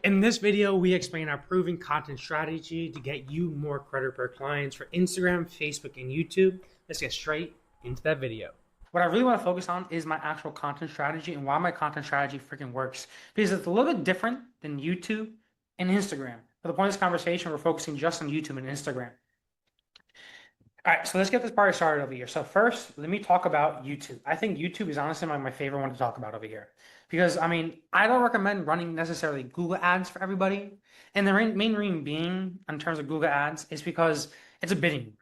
In this video, we explain our proven content strategy to get you more credit repair clients for Instagram, Facebook, and YouTube. Let's get straight into that video. What I really want to focus on is my actual content strategy and why my content strategy freaking works. Because it's a little bit different than YouTube and Instagram. For the point of this conversation, we're focusing just on YouTube and Instagram. All right, so let's get this party started over here. So first, let me talk about YouTube. I think YouTube is honestly my favorite one to talk about over here. Because, I mean, I don't recommend running necessarily Google ads for everybody. And the main reason being, in terms of Google ads, is because it's a bidding war.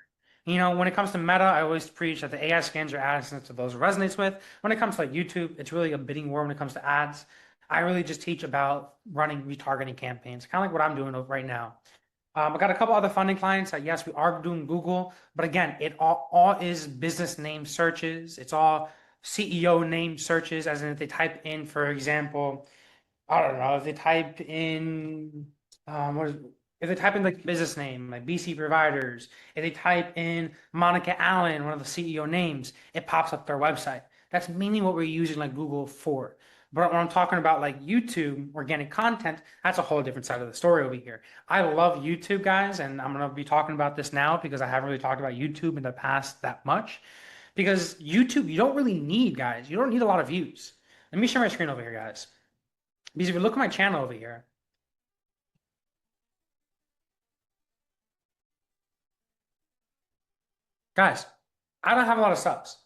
You know, when it comes to Meta, I always preach that the AI scans your ads to those it resonates with. When it comes to like YouTube, it's really a bidding war when it comes to ads. I really just teach about running retargeting campaigns, kind of like what I'm doing right now. I got a couple other funding clients that, yes, we are doing Google, but again, it all is business name searches. It's all CEO name searches, as in if they type in, for example, I don't know, if they type in, if they type in like business name, like BC Providers, if they type in Monica Allen, one of the CEO names, it pops up their website. That's mainly what we're using like Google for. But when I'm talking about like YouTube, organic content, that's a whole different side of the story over here. I love YouTube, guys, and I'm going to be talking about this now because I haven't really talked about YouTube in the past that much. Because YouTube, you don't really need, guys, you don't need a lot of views. Let me share my screen over here, guys. Because if you look at my channel over here, guys, I don't have a lot of subs.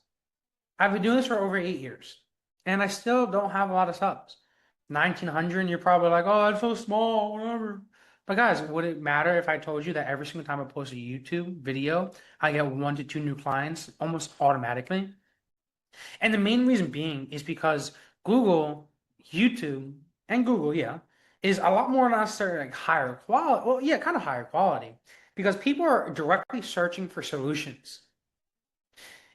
I've been doing this for over 8 years, and I still don't have a lot of subs. 1,900, and you're probably like, oh, that's so small, whatever. But guys, would it matter if I told you that every single time I post a YouTube video, I get 1 to 2 new clients almost automatically? And the main reason being is because Google, YouTube, and Google, yeah, is a lot more necessarily like higher quality. Well, yeah, kind of higher quality because people are directly searching for solutions.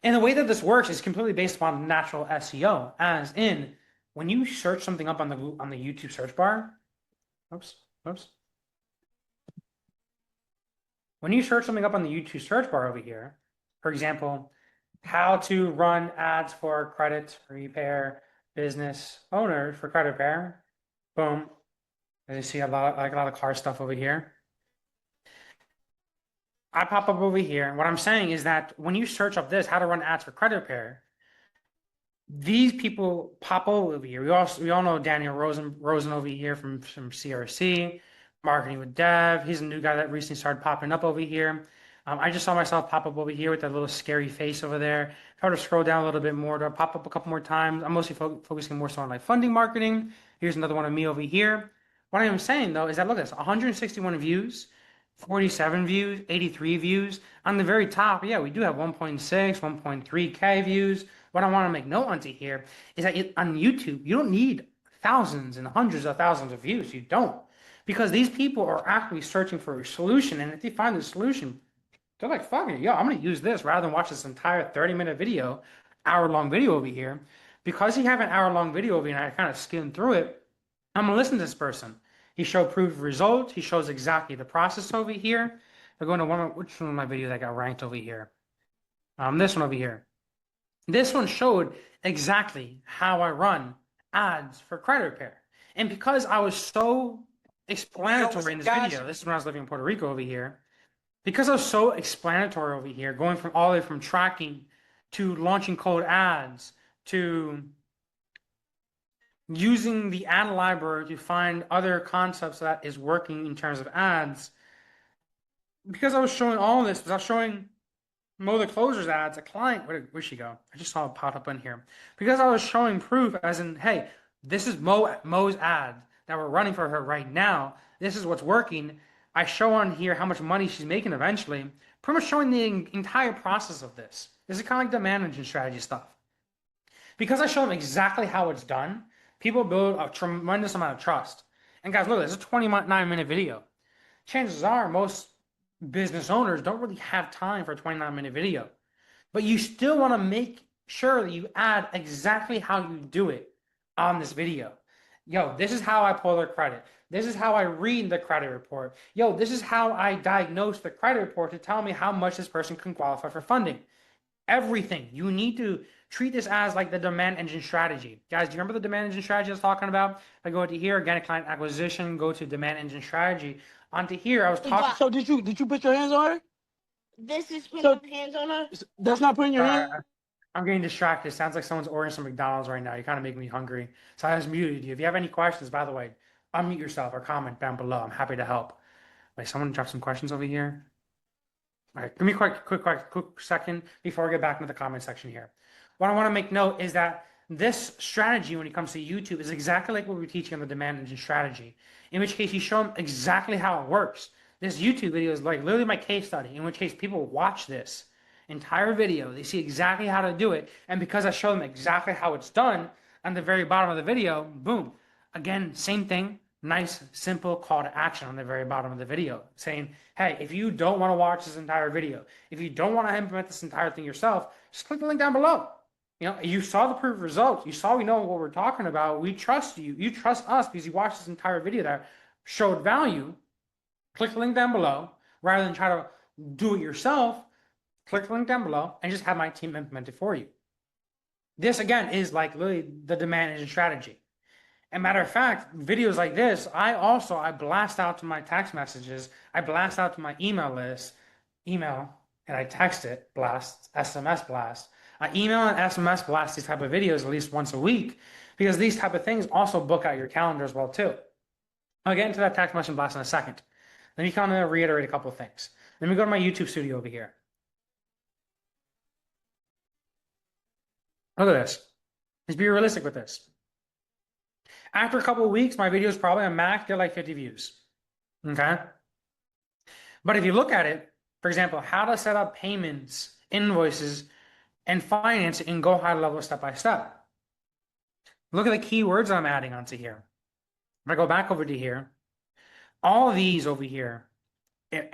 And the way that this works is completely based upon natural SEO, as in when you search something up on the YouTube search bar, oops, oops. When you search something up on the YouTube search bar over here, for example, how to run ads for credit repair business owners for credit repair, boom. As you see, a lot of car stuff over here. I pop up over here. What I'm saying is that when you search up this, how to run ads for credit repair, these people pop over here. We all know Daniel Rosen over here from CRC, Marketing with Dev. He's a new guy that recently started popping up over here. I just saw myself pop up over here with that little scary face over there. If I were to scroll down a little bit more, to pop up a couple more times. I'm mostly focusing more so on like funding marketing. Here's another one of me over here. What I am saying though is that look at this, 161 views, 47 views, 83 views. On the very top, yeah, we do have 1.6, 1.3K views. What I want to make note onto here is that on YouTube, you don't need thousands and hundreds of thousands of views. You don't. Because these people are actually searching for a solution. And if they find the solution, they're like, fuck it, yo, I'm going to use this rather than watch this entire 30-minute video, hour-long video over here. Because you have an hour-long video over here and I kind of skimmed through it, I'm going to listen to this person. He showed proof of results. He shows exactly the process over here. They're going to which one of my videos that got ranked over here? This one over here. This one showed exactly how I run ads for credit repair. And because I was so explanatory in this video, this is when I was living in Puerto Rico over here, because I was so explanatory over here, going from all the way from tracking to launching cold ads to using the ad library to find other concepts that is working in terms of ads. Because I was showing all of this, because I was showing Mo the Closer's ads, a client, where'd she go? I just saw it pop up in here. Because I was showing proof as in, hey, this is Mo's ad that we're running for her right now. This is what's working. I show on here how much money she's making eventually. Pretty much showing the entire process of this. This is kind of like the management strategy stuff. Because I show them exactly how it's done, people build a tremendous amount of trust. And guys, look, this is a 29-minute video. Chances are most business owners don't really have time for a 29-minute video. But you still want to make sure that you add exactly how you do it on this video. Yo, this is how I pull their credit. This is how I read the credit report. Yo, this is how I diagnose the credit report to tell me how much this person can qualify for funding. Everything. You need to Treat this as like the demand engine strategy. Guys, do you remember the demand engine strategy I was talking about? If I go into here, organic client acquisition, go to demand engine strategy. Onto here, I was talking. So did you put your hands on her? This is putting hands on her? That's not putting your hands. I'm getting distracted. It sounds like someone's ordering some McDonald's right now. You kind of make me hungry. So I just muted you. If you have any questions, by the way, unmute yourself or comment down below. I'm happy to help. Wait, someone drop some questions over here. All right, give me a quick second before I get back into the comment section here. What I want to make note is that this strategy, when it comes to YouTube, is exactly like what we're teaching on the demand engine strategy. In which case, you show them exactly how it works. This YouTube video is like literally my case study. In which case, people watch this entire video, they see exactly how to do it, and because I show them exactly how it's done, on the very bottom of the video, boom. Again, same thing. Nice, simple call to action on the very bottom of the video saying, hey, if you don't want to watch this entire video, if you don't want to implement this entire thing yourself, just click the link down below. You know, you saw the proof results. You saw we know what we're talking about. We trust you. You trust us because you watched this entire video that showed value. Click the link down below rather than try to do it yourself. Click the link down below and just have my team implement it for you. This, again, is like literally the demand engine strategy. And matter of fact, videos like this, I blast out to my text messages. I blast out to my email list, and I text it, blast, SMS blast. I email and SMS blast these type of videos at least once a week because these type of things also book out your calendar as well too. I'll get into that text message blast in a second. Let me kind of reiterate a couple of things. Let me go to my YouTube studio over here. Look at this. Let's be realistic with this. After a couple of weeks, my videos probably on max get like 50 views. Okay. But if you look at it, for example, how to set up payments, invoices, and finance and go high level step by step. Look at the keywords I'm adding onto here. If I go back over to here, all of these over here,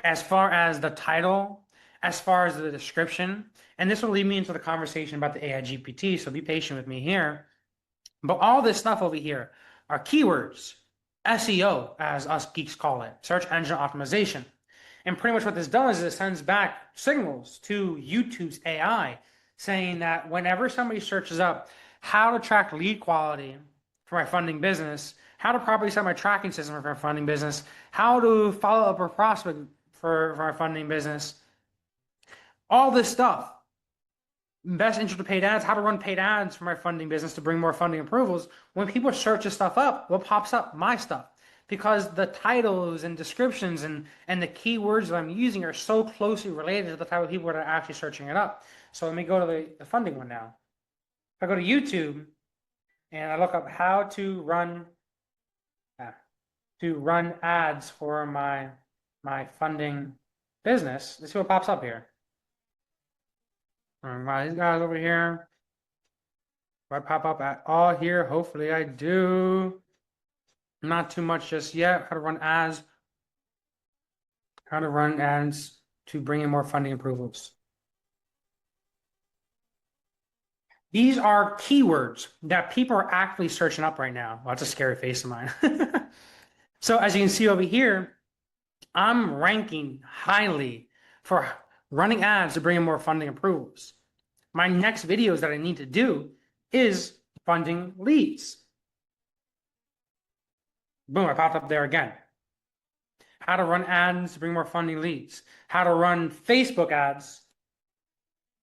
as far as the title, as far as the description, and this will lead me into the conversation about the AI GPT, so be patient with me here. But all this stuff over here are keywords, SEO, as us geeks call it, search engine optimization. And pretty much what this does is it sends back signals to YouTube's AI saying that whenever somebody searches up how to track lead quality for my funding business, how to properly set my tracking system for my funding business, how to follow up a prospect for my funding business, all this stuff. Best intro to paid ads, how to run paid ads for my funding business to bring more funding approvals. When people search this stuff up, what pops up? My stuff. Because the titles and descriptions and the keywords that I'm using are so closely related to the type of people that are actually searching it up. So let me go to the funding one now. If I go to YouTube and I look up how to run ads for my funding business, let's see what pops up here. These guys over here. Do I pop up at all here? Hopefully I do. Not too much just yet. How to run ads. How to run ads to bring in more funding approvals. These are keywords that people are actively searching up right now. Well, that's a scary face of mine. So as you can see over here, I'm ranking highly for running ads to bring in more funding approvals. My next videos that I need to do is funding leads. Boom, I popped up there again. How to run ads to bring more funding leads. How to run Facebook ads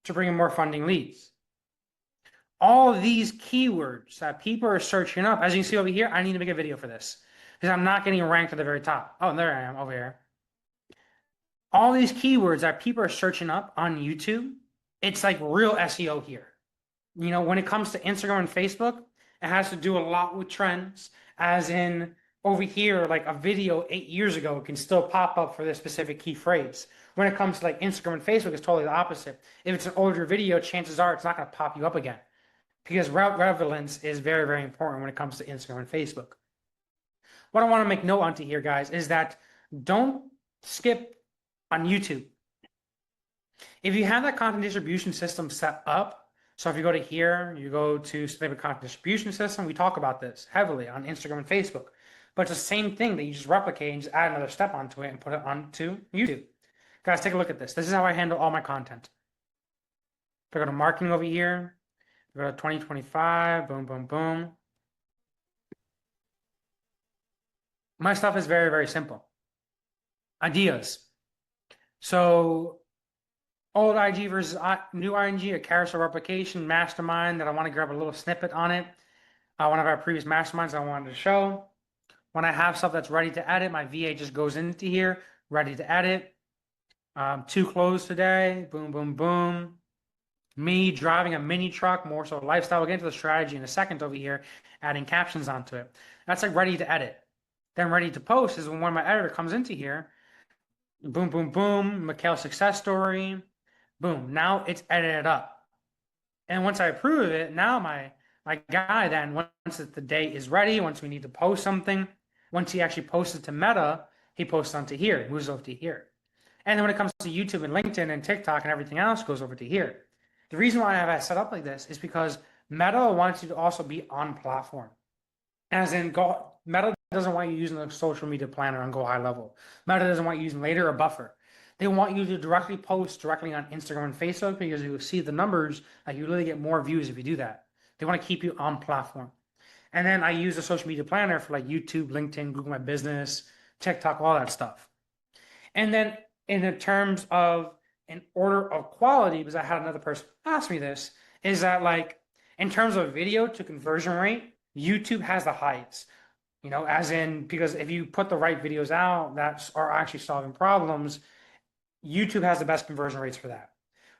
to bring in more funding leads. All of these keywords that people are searching up, as you can see over here, I need to make a video for this because I'm not getting ranked at the very top. Oh, there I am over here. All these keywords that people are searching up on YouTube, it's like real SEO here. You know, when it comes to Instagram and Facebook, it has to do a lot with trends, as in over here, like a video 8 years ago can still pop up for this specific key phrase. When it comes to like Instagram and Facebook, it's totally the opposite. If it's an older video, chances are it's not going to pop you up again because relevance is very, very important when it comes to Instagram and Facebook. What I want to make note onto here, guys, is that don't skip on YouTube. If you have that content distribution system set up, so if you go to here, you go to specific content distribution system, we talk about this heavily on Instagram and Facebook. But it's the same thing that you just replicate and just add another step onto it and put it onto YouTube. Guys, take a look at this. This is how I handle all my content. If I go to marketing over here, Go to 2025, boom, boom, boom. My stuff is very, very simple. Ideas. So old IG versus new IG, a carousel replication, mastermind that I want to grab a little snippet on it. One of our previous masterminds I wanted to show. When I have stuff that's ready to edit, my VA just goes into here, ready to edit. Two clothes today, boom, boom, boom. Me driving a mini truck, more so lifestyle. We'll get into the strategy in a second over here, adding captions onto it. That's like ready to edit. Then ready to post is when one of my editor comes into here. Boom, boom, boom. Mikhail's success story. Boom. Now it's edited up. And once I approve it, now my guy then, once the day is ready, once we need to post something, once he actually posts it to Meta, he posts onto here, moves over to here. And then when it comes to YouTube and LinkedIn and TikTok and everything else goes over to here. The reason why I have it set up like this is because Meta wants you to also be on platform. As in, Meta doesn't want you using the social media planner on Go High Level. Meta doesn't want you using Later or Buffer. They want you to directly post directly on Instagram and Facebook because you see the numbers, like you really get more views if you do that. They want to keep you on platform. And then I use the social media planner for like YouTube, LinkedIn, Google My Business, TikTok, all that stuff. And then in the terms of an order of quality, because I had another person ask me this, is that like in terms of video to conversion rate, YouTube has the highest. You know, as in, because if you put the right videos out that are actually solving problems, YouTube has the best conversion rates for that.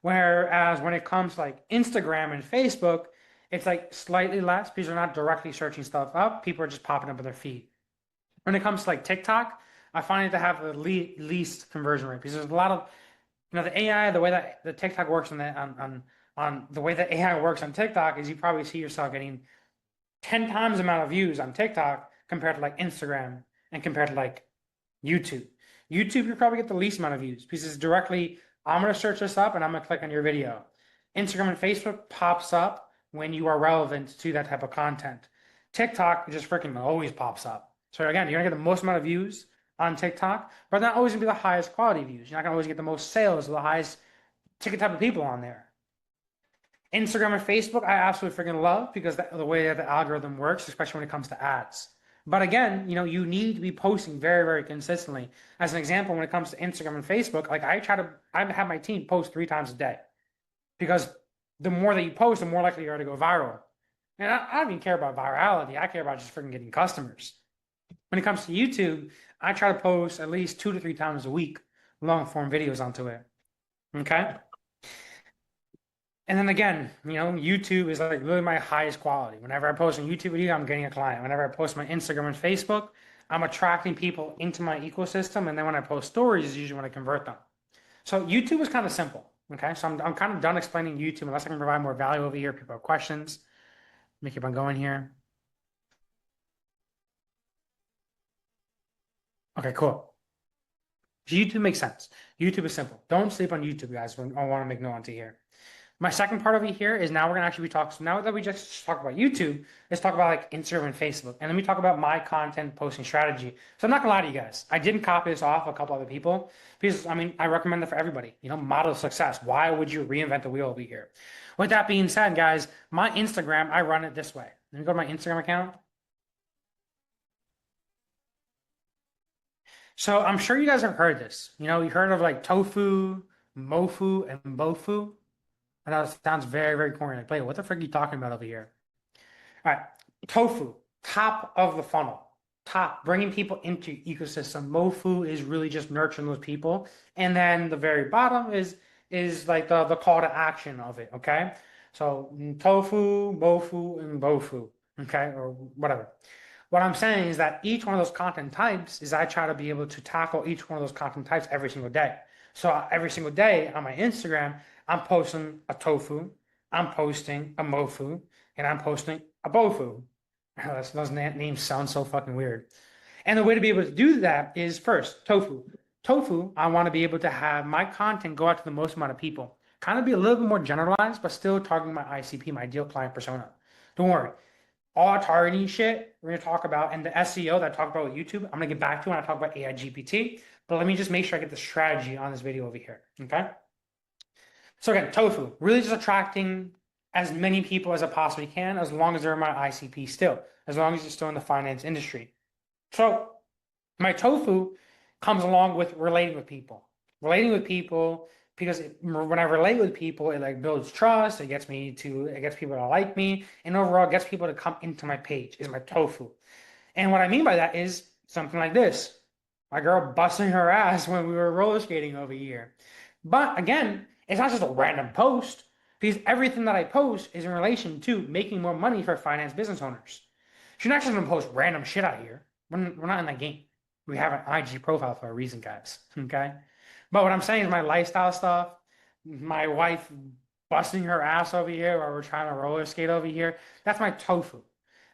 Whereas when it comes to like Instagram and Facebook, it's like slightly less because they're not directly searching stuff up. People are just popping up in their feed. When it comes to like TikTok, I find it to have the least conversion rate because there's a lot of, you know, the AI, the way that the TikTok works on the way that AI works on TikTok is you probably see yourself getting 10 times the amount of views on TikTok compared to like Instagram and compared to like YouTube. YouTube, you probably get the least amount of views because it's directly, I'm going to search this up and I'm going to click on your video. Instagram and Facebook pops up when you are relevant to that type of content. TikTok just freaking always pops up. So again, you're going to get the most amount of views on TikTok, but not always going to be the highest quality views. You're not going to always get the most sales or the highest ticket type of people on there. Instagram and Facebook, I absolutely freaking love because the way that the algorithm works, especially when it comes to ads. But again, you know, you need to be posting very, very consistently. As an example, when it comes to Instagram and Facebook, like I have my team post 3 times a day because the more that you post, the more likely you are to go viral. And I don't even care about virality. I care about just freaking getting customers. When it comes to YouTube, I try to post at least 2 to 3 times a week, long form videos onto it. Okay. And then again, you know, YouTube is like really my highest quality. Whenever I post a YouTube video, I'm getting a client. Whenever I post my Instagram and Facebook, I'm attracting people into my ecosystem. And then when I post stories is usually when I convert them. So YouTube is kind of simple. Okay. So I'm kind of done explaining YouTube unless I can provide more value over here. People have questions. Let me keep on going here. Okay, cool. YouTube makes sense. YouTube is simple. Don't sleep on YouTube, guys. I want to make note onto here. My second part over here is now we're gonna actually be talking. So now that we just talked about YouTube, let's talk about like Instagram and Facebook, and let me talk about my content posting strategy. So I'm not gonna lie to you guys, I didn't copy this off a couple other people because I mean I recommend it for everybody. You know, model success. Why would you reinvent the wheel over here? With that being said, guys, my Instagram I run it this way. Let me go to my Instagram account. So I'm sure you guys have heard this. You know, you heard of like TOFU, MOFU, and BOFU. I know it sounds very, very corny. Like, wait, what the frick are you talking about over here? All right, TOFU, top of the funnel, top, bringing people into your ecosystem. MOFU is really just nurturing those people, and then the very bottom is like the call to action of it. Okay, so TOFU, MOFU, and BOFU. Okay, or whatever. What I'm saying is that each one of those content types is I try to be able to tackle each one of those content types every single day. So every single day on my Instagram, I'm posting a tofu, I'm posting a mofu, and I'm posting a bofu. Those names sound so fucking weird. And the way to be able to do that is first, tofu. Tofu, I want to be able to have my content go out to the most amount of people. Kind of be a little bit more generalized, but still targeting my ICP, my ideal client persona. Don't worry. All targeting shit we're gonna talk about, and the SEO that I talked about with YouTube, I'm gonna get back to when I talk about AI GPT. But let me just make sure I get the strategy on this video over here. Okay. So again, tofu, really just attracting as many people as I possibly can, as long as they're in my ICP still, as long as you're still in the finance industry. So my tofu comes along with relating with people. Relating with people because when I relate with people, it like builds trust. It gets people to like me, and overall gets people to come into my page. Is my tofu. And what I mean by that is something like this. My girl busting her ass when we were roller skating over here. But again, it's not just a random post because everything that I post is in relation to making more money for finance business owners. She's not just gonna post random shit out here. We're not in that game. We have an IG profile for a reason, guys. Okay? But what I'm saying is my lifestyle stuff, my wife busting her ass over here while we're trying to roller skate over here, that's my tofu.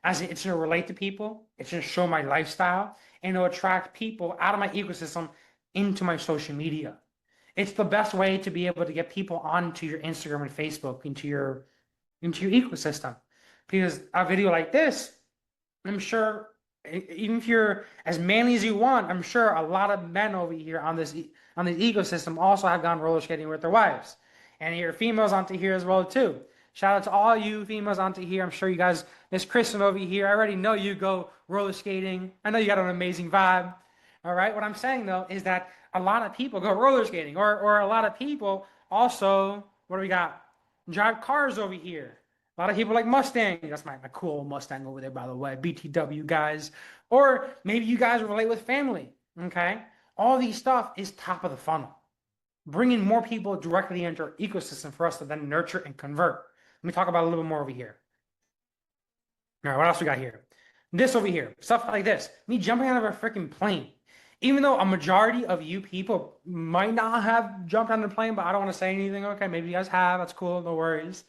As it's going to relate to people, it's going to show my lifestyle, and it'll attract people out of my ecosystem into my social media. It's the best way to be able to get people onto your Instagram and Facebook, into your ecosystem. Because a video like this, I'm sure, even if you're as manly as you want, I'm sure a lot of men over here on this ecosystem also have gone roller skating with their wives, and your females onto here as well too. Shout out to all you females onto here. I'm sure you guys, Miss Kristen over here, I already know you go roller skating. I know you got an amazing vibe. All right. What I'm saying though is that a lot of people go roller skating, or a lot of people also, what do we got? Drive cars over here. A lot of people like Mustang. That's my cool Mustang over there, by the way. BTW guys. Or maybe you guys relate with family. Okay. All these stuff is top of the funnel. Bringing more people directly into our ecosystem for us to then nurture and convert. Let me talk about a little bit more over here. All right, what else we got here? This over here, stuff like this. Me jumping out of a freaking plane. Even though a majority of you people might not have jumped on the plane, but I don't want to say anything. Okay, maybe you guys have. That's cool. No worries.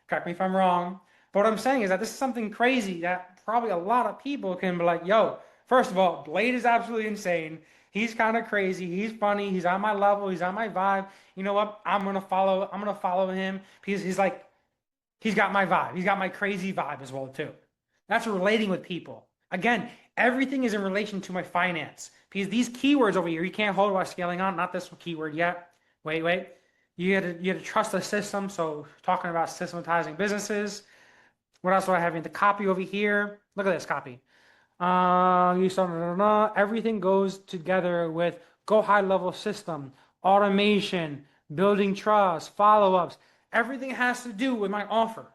Correct me if I'm wrong. But what I'm saying is that this is something crazy that probably a lot of people can be like, yo, first of all, Blade is absolutely insane. He's kind of crazy. He's funny. He's on my level. He's on my vibe. You know what? I'm gonna follow him because he's got my vibe. He's got my crazy vibe as well too. That's relating with people. Again, everything is in relation to my finance. Because these keywords over here, you can't hold while scaling on. Not this keyword yet. Wait. You had to trust the system. So talking about systematizing businesses. What else do I have in the copy over here? Look at this copy. Everything goes together with go high level system, automation, building trust, follow-ups. Everything has to do with my offer.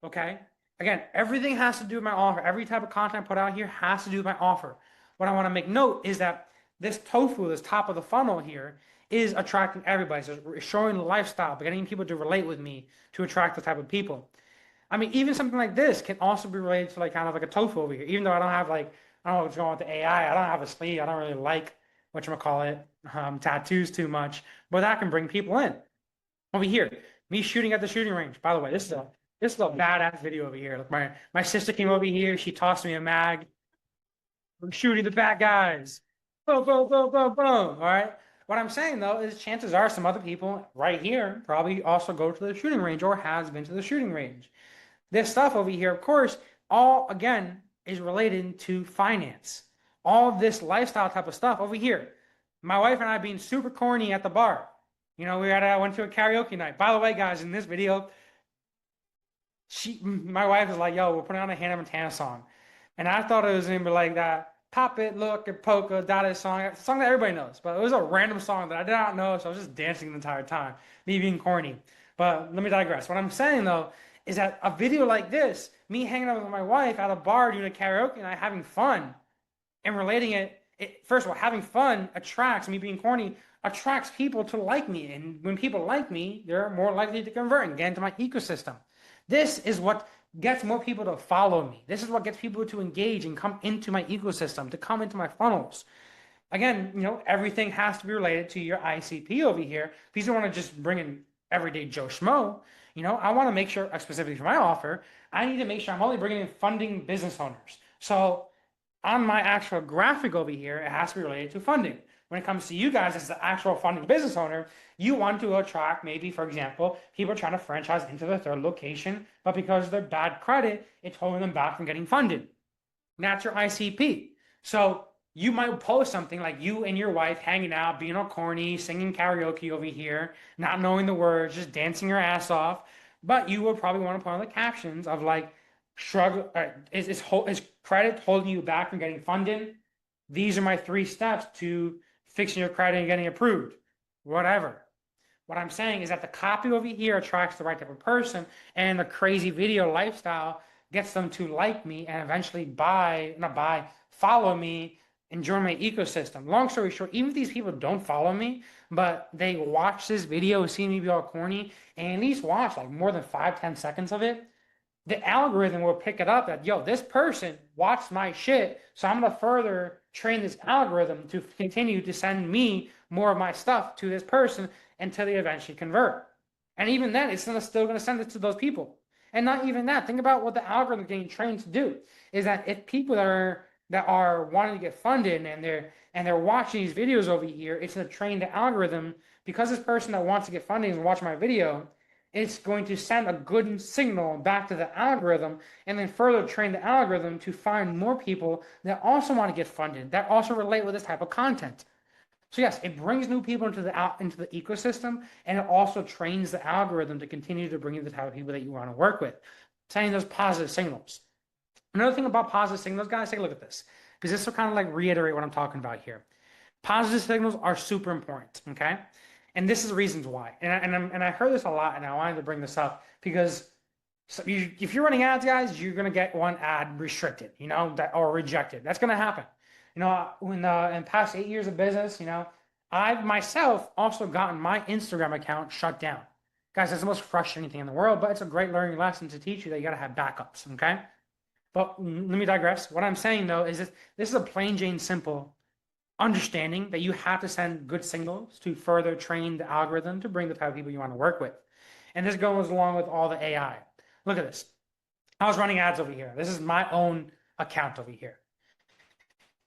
Okay? Again, everything has to do with my offer. Every type of content I put out here has to do with my offer. What I want to make note is that this tofu, this top of the funnel here, is attracting everybody. So it's showing the lifestyle, but getting people to relate with me to attract the type of people. I mean, even something like this can also be related to like kind of like a tofu over here. Even though I don't have like, I don't know what's going on with the AI. I don't have a sleeve. I don't really like whatchamacallit, tattoos too much, but that can bring people in. Over here, me shooting at the shooting range. By the way, this is a badass video over here. Look, my sister came over here. She tossed me a mag. We're shooting the bad guys. Boom, boom, boom, boom, boom. All right. What I'm saying though is chances are some other people right here probably also go to the shooting range or has been to the shooting range. This stuff over here, of course, all again is related to finance. All this lifestyle type of stuff over here. My wife and I being super corny at the bar. You know, went to a karaoke night. By the way, guys, in this video, my wife is like, "Yo, we're putting on a Hannah Montana song," and I thought it was gonna be like that "Pop It, Look It, Polka Dotted" song, a song that everybody knows. But it was a random song that I did not know, so I was just dancing the entire time, me being corny. But let me digress. What I'm saying though is that a video like this, me hanging out with my wife at a bar doing a karaoke night, having fun, and relating it first of all, having fun attracts me being corny, attracts people to like me. And when people like me, they're more likely to convert and get into my ecosystem. This is what gets more people to follow me. This is what gets people to engage and come into my ecosystem, to come into my funnels. Again, you know, everything has to be related to your ICP over here. Because you don't want to just bring in everyday Joe Schmo. You know, I want to make sure, specifically for my offer, I need to make sure I'm only bringing in funding business owners. So on my actual graphic over here, it has to be related to funding. When it comes to you guys as the actual funding business owner, you want to attract maybe, for example, people trying to franchise into the third location, but because of their bad credit, it's holding them back from getting funded. And that's your ICP. So you might post something like you and your wife hanging out, being all corny, singing karaoke over here, not knowing the words, just dancing your ass off. But you will probably want to put on the captions of like, struggle, is credit holding you back from getting funded? These are my 3 steps to fixing your credit and getting approved. Whatever. What I'm saying is that the copy over here attracts the right type of person, and the crazy video lifestyle gets them to like me and eventually follow me and join my ecosystem. Long story short, even if these people don't follow me, but they watch this video, see me be all corny, and at least watch like more than 5-10 seconds of it, the algorithm will pick it up that, yo, this person watched my shit, so I'm gonna further train this algorithm to continue to send me more of my stuff to this person until they eventually convert. And even then, it's still gonna send it to those people. And not even that. Think about what the algorithm is getting trained to do. Is that if people that are wanting to get funded and they're watching these videos over here, it's gonna train the algorithm, because this person that wants to get funding is watching my video, it's going to send a good signal back to the algorithm and then further train the algorithm to find more people that also want to get funded, that also relate with this type of content. So yes, it brings new people into the ecosystem, and it also trains the algorithm to continue to bring you the type of people that you want to work with, sending those positive signals. Another thing about positive signals, guys, take a look at this, because this will kind of like reiterate what I'm talking about here. Positive signals are super important, okay? And this is the reasons why. And I heard this a lot, and I wanted to bring this up because if you're running ads, guys, you're gonna get one ad restricted, or rejected. That's gonna happen. When in past 8 years of business, I've myself also gotten my Instagram account shut down. Guys, that's the most frustrating thing in the world, but it's a great learning lesson to teach you that you gotta have backups, okay? But let me digress. What I'm saying though is this is a plain Jane simple understanding that you have to send good signals to further train the algorithm to bring the type of people you want to work with. And this goes along with all the AI. Look at this. I was running ads over here. This is my own account over here.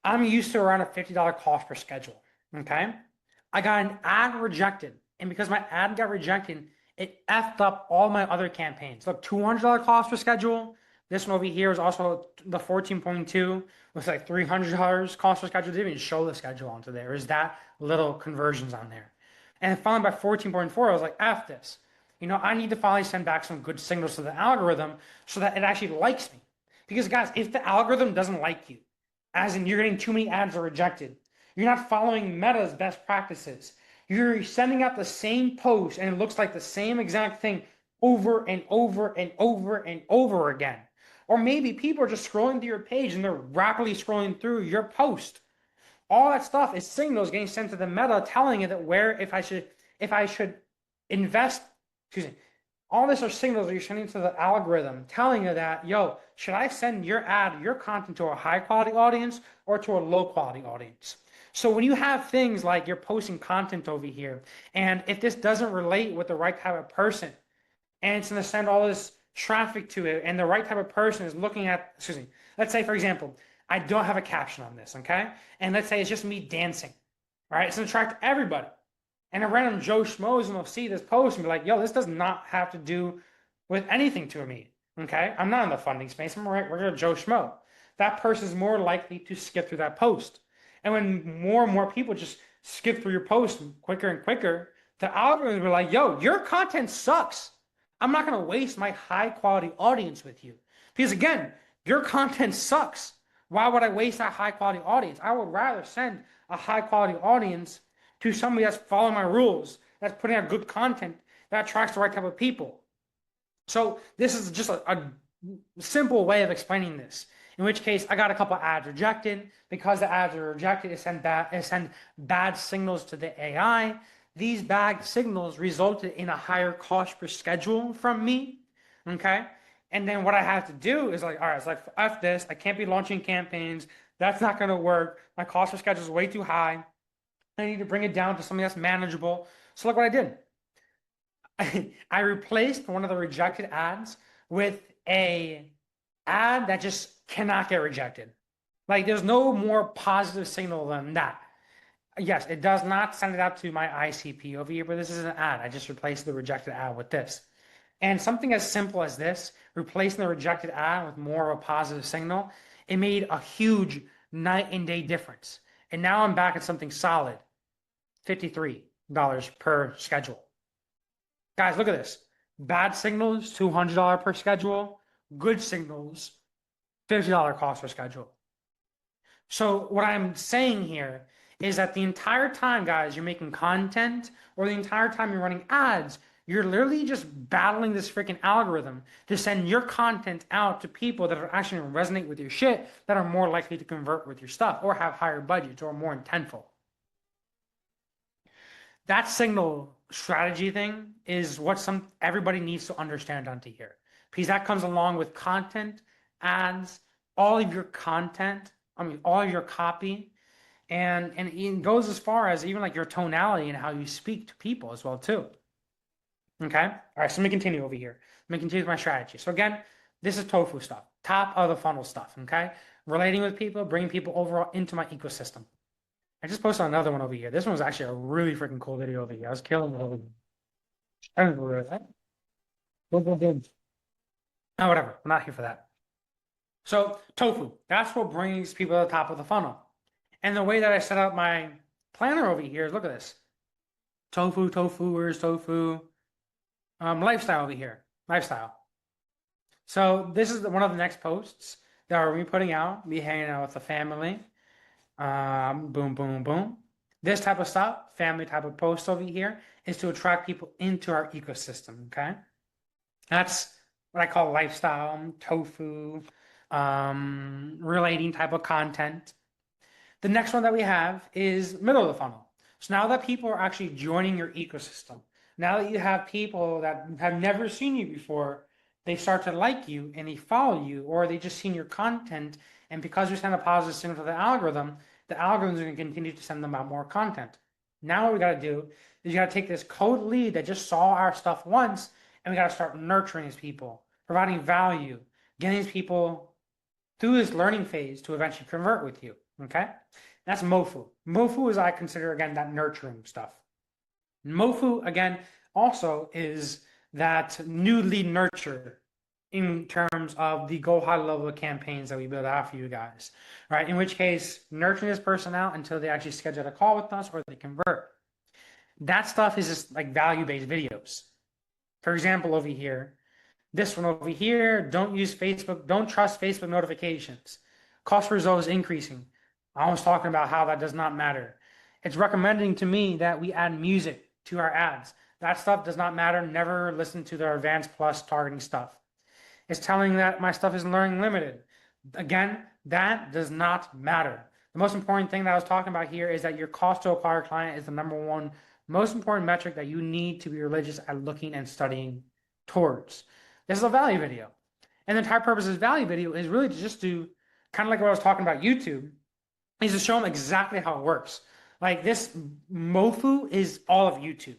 I'm used to around a $50 cost per schedule. Okay. I got an ad rejected. And because my ad got rejected, it effed up all my other campaigns. Look, $200 cost per schedule. This one over here is also the 14.2 with like $300 cost per schedule. They didn't even show the schedule onto there. There's that little conversions on there. And finally by 14.4, I was like, F this. I need to finally send back some good signals to the algorithm so that it actually likes me. Because guys, if the algorithm doesn't like you, as in you're getting too many ads are rejected, you're not following Meta's best practices, you're sending out the same post and it looks like the same exact thing over and over and over and over again. Or maybe people are just scrolling through your page and they're rapidly scrolling through your post. All that stuff is signals getting sent to the Meta telling it that if I should invest, all this are signals that you're sending to the algorithm telling you that, yo, should I send your ad, your content to a high quality audience or to a low quality audience? So when you have things like you're posting content over here, and if this doesn't relate with the right type of person, and it's going to send all this traffic to it, and the right type of person is looking at, let's say, for example, I don't have a caption on this, okay? And let's say it's just me dancing, all right? It's going to attract everybody. And a random Joe Schmo is going to see this post and be like, yo, this does not have to do with anything to me, okay? I'm not in the funding space. I'm a regular Joe Schmo. That person is more likely to skip through that post. And when more and more people just skip through your post quicker and quicker, the algorithm will be like, yo, your content sucks. I'm not going to waste my high quality audience with you. Because again, your content sucks. Why would I waste that high quality audience? I would rather send a high quality audience to somebody that's following my rules, that's putting out good content, that attracts the right type of people. So this is just a simple way of explaining this. In which case, I got a couple ads rejected. Because the ads are rejected, it send bad signals to the AI. These bad signals resulted in a higher cost per schedule from me, okay? And then what I have to do is like, all right, it's like, F this, I can't be launching campaigns. That's not going to work. My cost per schedule is way too high. I need to bring it down to something that's manageable. So look what I did. I replaced one of the rejected ads with a ad that just cannot get rejected. Like there's no more positive signal than that. Yes, it does not send it out to my ICP over here, but this is an ad. I just replaced the rejected ad with this. And something as simple as this, replacing the rejected ad with more of a positive signal, it made a huge night and day difference. And now I'm back at something solid, $53 per schedule. Guys, look at this. Bad signals, $200 per schedule. Good signals, $50 cost per schedule. So what I'm saying here is that the entire time, guys, you're making content or the entire time you're running ads, you're literally just battling this freaking algorithm to send your content out to people that are actually going to resonate with your shit, that are more likely to convert with your stuff or have higher budgets or more intentful. That signal strategy thing is what everybody needs to understand onto here, because that comes along with content, ads, all of your content. I mean, all of your copy, and it goes as far as even like your tonality and how you speak to people as well too. Okay. All right. So let me continue over here. Let me continue with my strategy. So again, this is TOFU stuff, top of the funnel stuff. Okay. Relating with people, bringing people overall into my ecosystem. I just posted another one over here. This one was actually a really freaking cool video over here. I was killing it over here. I don't know where that. Oh, whatever. I'm not here for that. So TOFU, that's what brings people to the top of the funnel. And the way that I set up my planner over here is, look at this. TOFU, where's TOFU? Lifestyle over here. Lifestyle. So this is one of the next posts that we're going to be putting out. Be hanging out with the family. Boom, boom, boom. This type of stuff, family type of post over here, is to attract people into our ecosystem, okay? That's what I call lifestyle, TOFU, relating type of content. The next one that we have is middle of the funnel. So now that people are actually joining your ecosystem, now that you have people that have never seen you before, they start to like you and they follow you, or they just seen your content, and because you send a positive signal to the algorithm is going to continue to send them out more content. Now what we got to do is you got to take this cold lead that just saw our stuff once, and we got to start nurturing these people, providing value, getting these people through this learning phase to eventually convert with you. Okay, that's MOFU. MOFU is, I consider, again, that nurturing stuff. MOFU, again, also is that new lead nurture in terms of the go high level campaigns that we build out for you guys, right? In which case, nurturing this person out until they actually schedule a call with us or they convert. That stuff is just like value-based videos. For example, over here, this one over here, don't use Facebook, don't trust Facebook notifications. Cost per result is increasing. I was talking about how that does not matter. It's recommending to me that we add music to our ads. That stuff does not matter. Never listen to their advanced plus targeting stuff. It's telling that my stuff is learning limited. Again, that does not matter. The most important thing that I was talking about here is that your cost to acquire a client is the number one most important metric that you need to be religious at looking and studying towards. This is a value video. And the entire purpose of this value video is really just to, kind of like what I was talking about YouTube, is to show them exactly how it works. Like this MOFU is all of YouTube.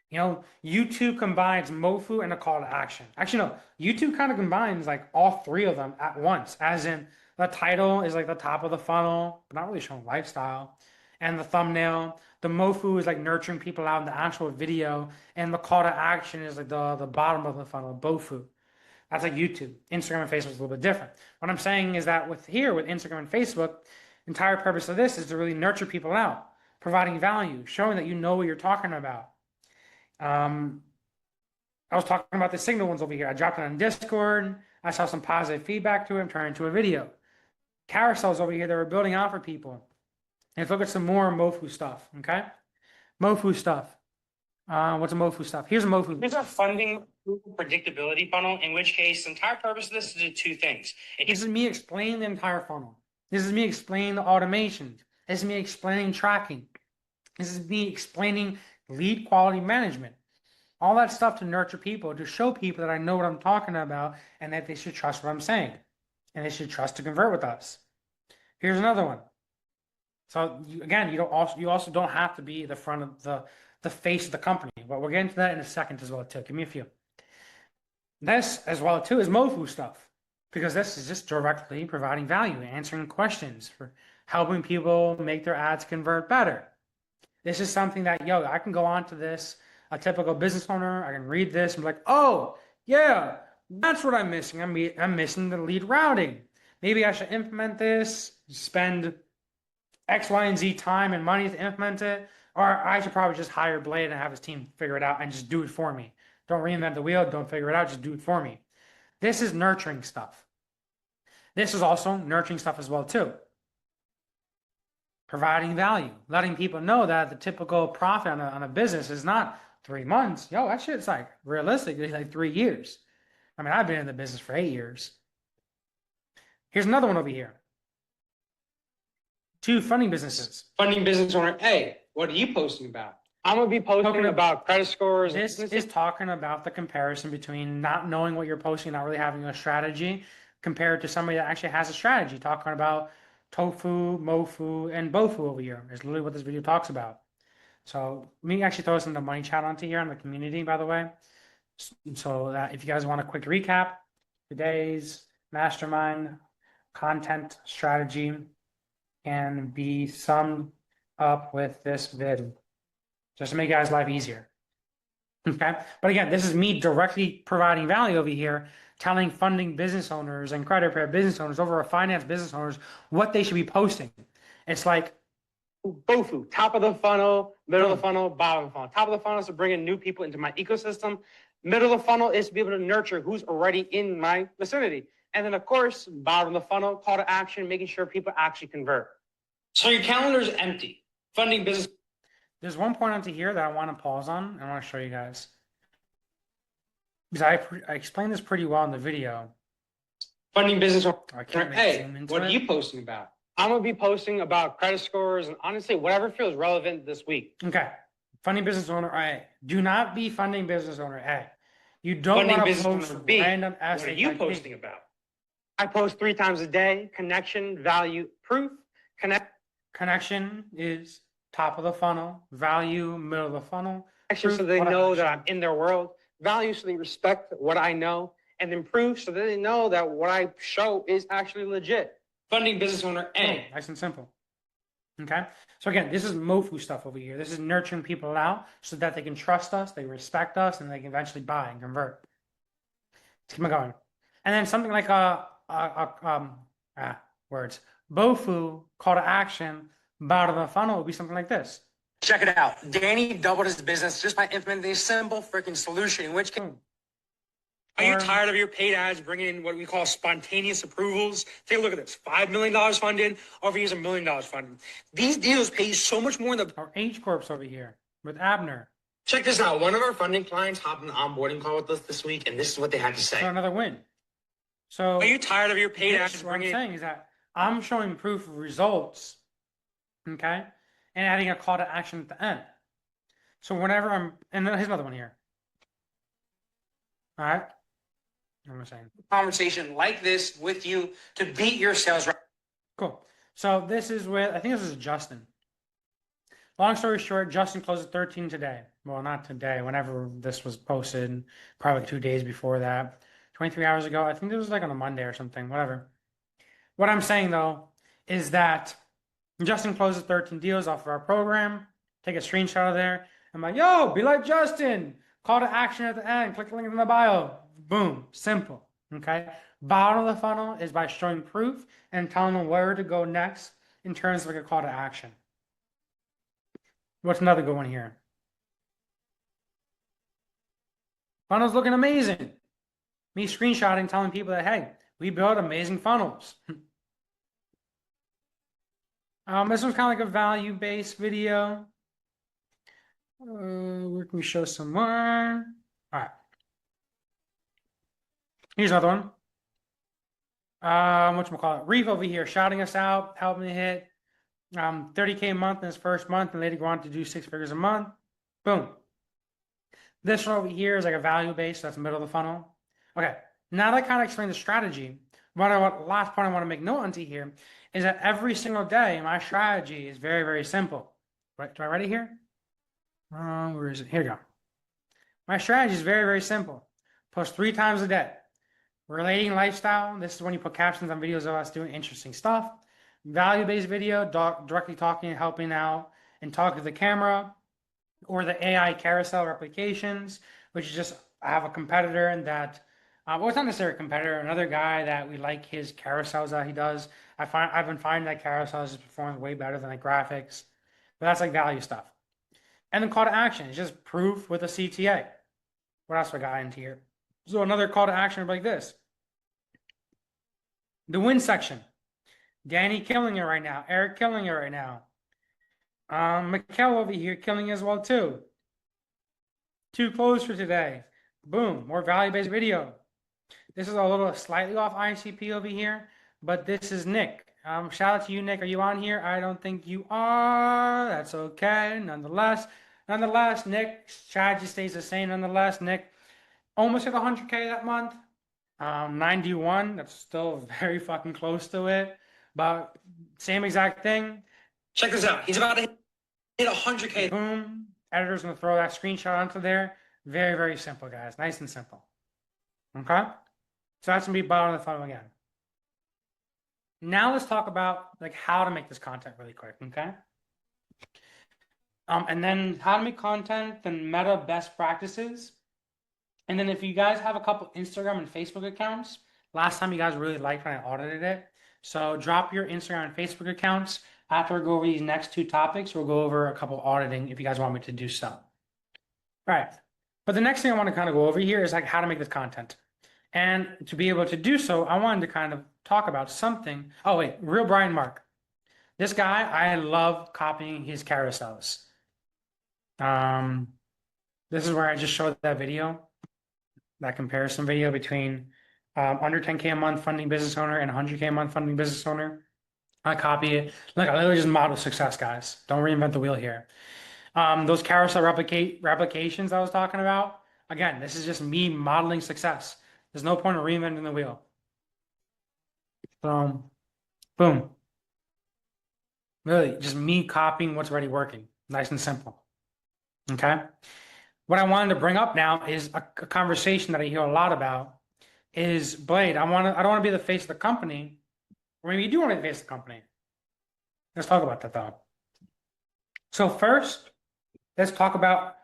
You know, YouTube combines MOFU and a call to action. Actually, no, YouTube kind of combines like all three of them at once, as in the title is like the top of the funnel, but not really showing lifestyle. And the thumbnail, the MOFU is like nurturing people out in the actual video, and the call to action is like the bottom of the funnel, BOFU. That's like YouTube. Instagram and Facebook is a little bit different. What I'm saying is that with Instagram and Facebook, the entire purpose of this is to really nurture people out, providing value, showing that you know what you're talking about. I was talking about the signal ones over here. I dropped it on Discord. I saw some positive feedback to it, turned into a video. Carousels over here that we're building out for people. And let's look at some more MOFU stuff, okay? MOFU stuff. What's a MOFU stuff? Here's a MOFU. There's a funding predictability funnel, in which case the entire purpose of this is to do two things. This is me explaining the entire funnel. This is me explaining the automation. This is me explaining tracking. This is me explaining lead quality management. All that stuff to nurture people, to show people that I know what I'm talking about and that they should trust what I'm saying. And they should trust to convert with us. Here's another one. So again, you also don't have to be the front of the face of the company. But we'll get into that in a second as well too. Give me a few. This as well too is MOFU stuff, because this is just directly providing value, answering questions, for helping people make their ads convert better. This is something that, I can go on to this, a typical business owner, I can read this and be like, oh, yeah, that's what I'm missing. I'm missing the lead routing. Maybe I should implement this, spend X, Y, and Z time and money to implement it, or I should probably just hire Blade and have his team figure it out and just do it for me. Don't reinvent the wheel. Don't figure it out. Just do it for me. This is nurturing stuff. This is also nurturing stuff as well too. Providing value, letting people know that the typical profit on a business is not 3 months. Yo, that shit's like realistically like 3 years. I mean, I've been in the business for 8 years. Here's another one over here. 2 funding businesses. Funding business owner A, what are you posting about? I'm gonna be posting about credit scores. This is talking about the comparison between not knowing what you're posting, not really having a strategy, compared to somebody that actually has a strategy. Talking about TOFU, MOFU, and BOFU over here is literally what this video talks about. So let me actually throw this in the money chat onto here in the community, by the way. So that if you guys want a quick recap, today's mastermind content strategy can be summed up with this vid, just to make you guys' life easier. Okay, but again, this is me directly providing value over here, telling funding business owners and credit repair business owners, overall finance business owners, what they should be posting. It's like BOFU, top of the funnel, middle of the funnel, bottom of the funnel. Top of the funnel is to bring in new people into my ecosystem. Middle of the funnel is to be able to nurture who's already in my vicinity. And then, of course, bottom of the funnel, call to action, making sure people actually convert. So your calendar is empty. Funding business. There's one point onto here that I want to pause on and I want to show you guys. Because I explained this pretty well in the video. Funding business I owner can't A, zoom into what are it. you posting about? I'm gonna be posting about credit scores and honestly, whatever feels relevant this week. Okay. Funding business owner A. Do not be funding business owner A. You don't Funding want to business post owner B. random What are you posting about? I post 3 times a day. Connection, value, proof. Connection is top of the funnel, value, middle of the funnel. Connection so they know that I'm in their world. Value so they respect what I know. And then proof so that they know that what I show is actually legit. Funding business owner A. Nice and simple. Okay. So again, this is MOFU stuff over here. This is nurturing people out so that they can trust us, they respect us, and they can eventually buy and convert. Let's keep on going. And then something like words. BOFU, call to action, bottom of the funnel would be something like this. Check it out. Danny doubled his business just by implementing a simple freaking solution, in which case. Are you tired of your paid ads bringing in what we call spontaneous approvals? Take a look at this. $5 million funded, over here's $1 million funded. These deals pay you so much more than Our H Corps over here with Abner. Check this out. One of our funding clients hopped on the onboarding call with us this week, and this is what they had to say. So another win. So are you tired of your paid ads what I'm bringing saying is that I'm showing proof of results, okay, and adding a call to action at the end. So whenever and then here's another one here. All right. I'm saying conversation like this with you to beat your sales rep? Cool. So this is with, I think this is Justin. Long story short, Justin closed at 13 today. Well, not today, whenever this was posted, probably 2 days before that. 23 hours ago. I think this was like on a Monday or something, whatever. What I'm saying though is that Justin closes 13 deals off of our program. Take a screenshot of there. I'm like, yo, be like Justin. Call to action at the end. Click the link in the bio. Boom. Simple. Okay. Bottom of the funnel is by showing proof and telling them where to go next in terms of like a call to action. What's another good one here? Funnel's looking amazing. Me screenshotting, telling people that, hey, we build amazing funnels. This one's kind of like a value-based video. Where can we show some more? All right. Here's another one. Whatchamacallit? Reef over here shouting us out, helping me hit 30K a month in his first month and later go on to do 6 figures a month. Boom. This one over here is like a value base. That's the middle of the funnel. Okay. Now that I kind of explained the strategy, last point I want to make note onto here is that every single day, my strategy is very, very simple. Right? Do I write it here? Where is it? Here we go. My strategy is very, very simple. Post 3 times a day. Relating lifestyle. This is when you put captions on videos of us doing interesting stuff. Value-based video, directly talking and helping out and talking to the camera. Or the AI carousel replications, which is just, I have a competitor and that, well, it's not necessarily a competitor, another guy that we like his carousels that he does. I've been finding that carousels just performs way better than the graphics, but that's like value stuff. And then call to action is just proof with a CTA. What else I got into here? So another call to action like this. The win section. Danny killing it right now. Eric killing it right now. Mikkel over here killing as well too. 2 closed for today. Boom, more value-based video. This is a little slightly off ICP over here, but this is Nick. Shout out to you, Nick. Are you on here? I don't think you are. That's okay. Nonetheless, Nick, strategy stays the same. Nonetheless, Nick almost hit 100K that month. 91. That's still very fucking close to it. But same exact thing. Check this out. He's about to hit 100K. Boom. Editor's gonna throw that screenshot onto there. Very, very simple, guys. Nice and simple. Okay? So that's gonna be bottom of the funnel again. Now let's talk about like how to make this content really quick, okay? And then how to make content, then meta best practices. And then if you guys have a couple Instagram and Facebook accounts, last time you guys really liked when I audited it. So drop your Instagram and Facebook accounts. After we go over these next 2 topics, we'll go over a couple auditing if you guys want me to do so. All right. But the next thing I want to kind of go over here is like how to make this content. And to be able to do so, I wanted to kind of talk about something. Oh, wait, Real Brian Mark. This guy, I love copying his carousels. This is where I just showed that video, that comparison video between under 10K a month funding business owner and 100K a month funding business owner. I copy it. Look, I literally just model success, guys. Don't reinvent the wheel here. Those carousel replications I was talking about, again, this is just me modeling success. There's no point in reinventing the wheel. Boom. Really, just me copying what's already working. Nice and simple. Okay? What I wanted to bring up now is a conversation that I hear a lot about is, Blade, I don't want to be the face of the company. Or maybe you do want to be the face of the company. Let's talk about that though. So first, let's talk about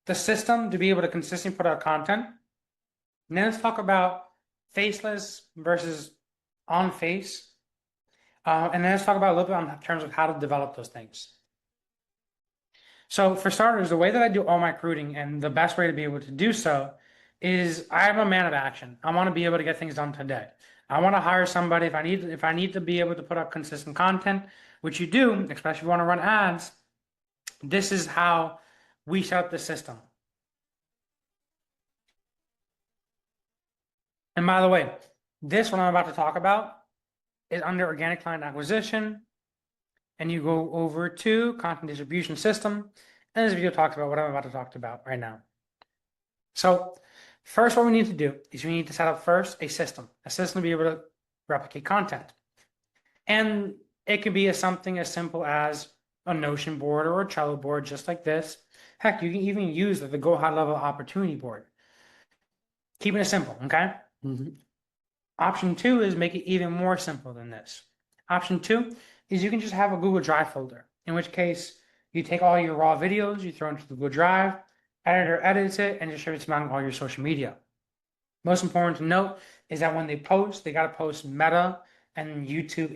the system to be able to consistently put out content. And then let's talk about faceless versus on face. And then let's talk about a little bit in terms of how to develop those things. So for starters, the way that I do all my recruiting and the best way to be able to do so is I'm a man of action. I want to be able to get things done today. I want to hire somebody if I need to be able to put up consistent content, which you do, especially if you want to run ads. This is how we set up the system. And by the way, this what I'm about to talk about is under organic client acquisition. And you go over to content distribution system. And this video talks about what I'm about to talk about right now. So first, what we need to do is we need to set up first a system to be able to replicate content. And it could be something as simple as a Notion board or a Trello board, just like this. Heck, you can even use the Go High Level Opportunity Board. Keeping it simple, okay? Option 2 is make it even more simple than this. Option 2 is you can just have a Google Drive folder, in which case you take all your raw videos, you throw into the Google Drive, editor edits it, and distributes them on all your social media. Most important to note is that when they post, they got to post Meta and YouTube,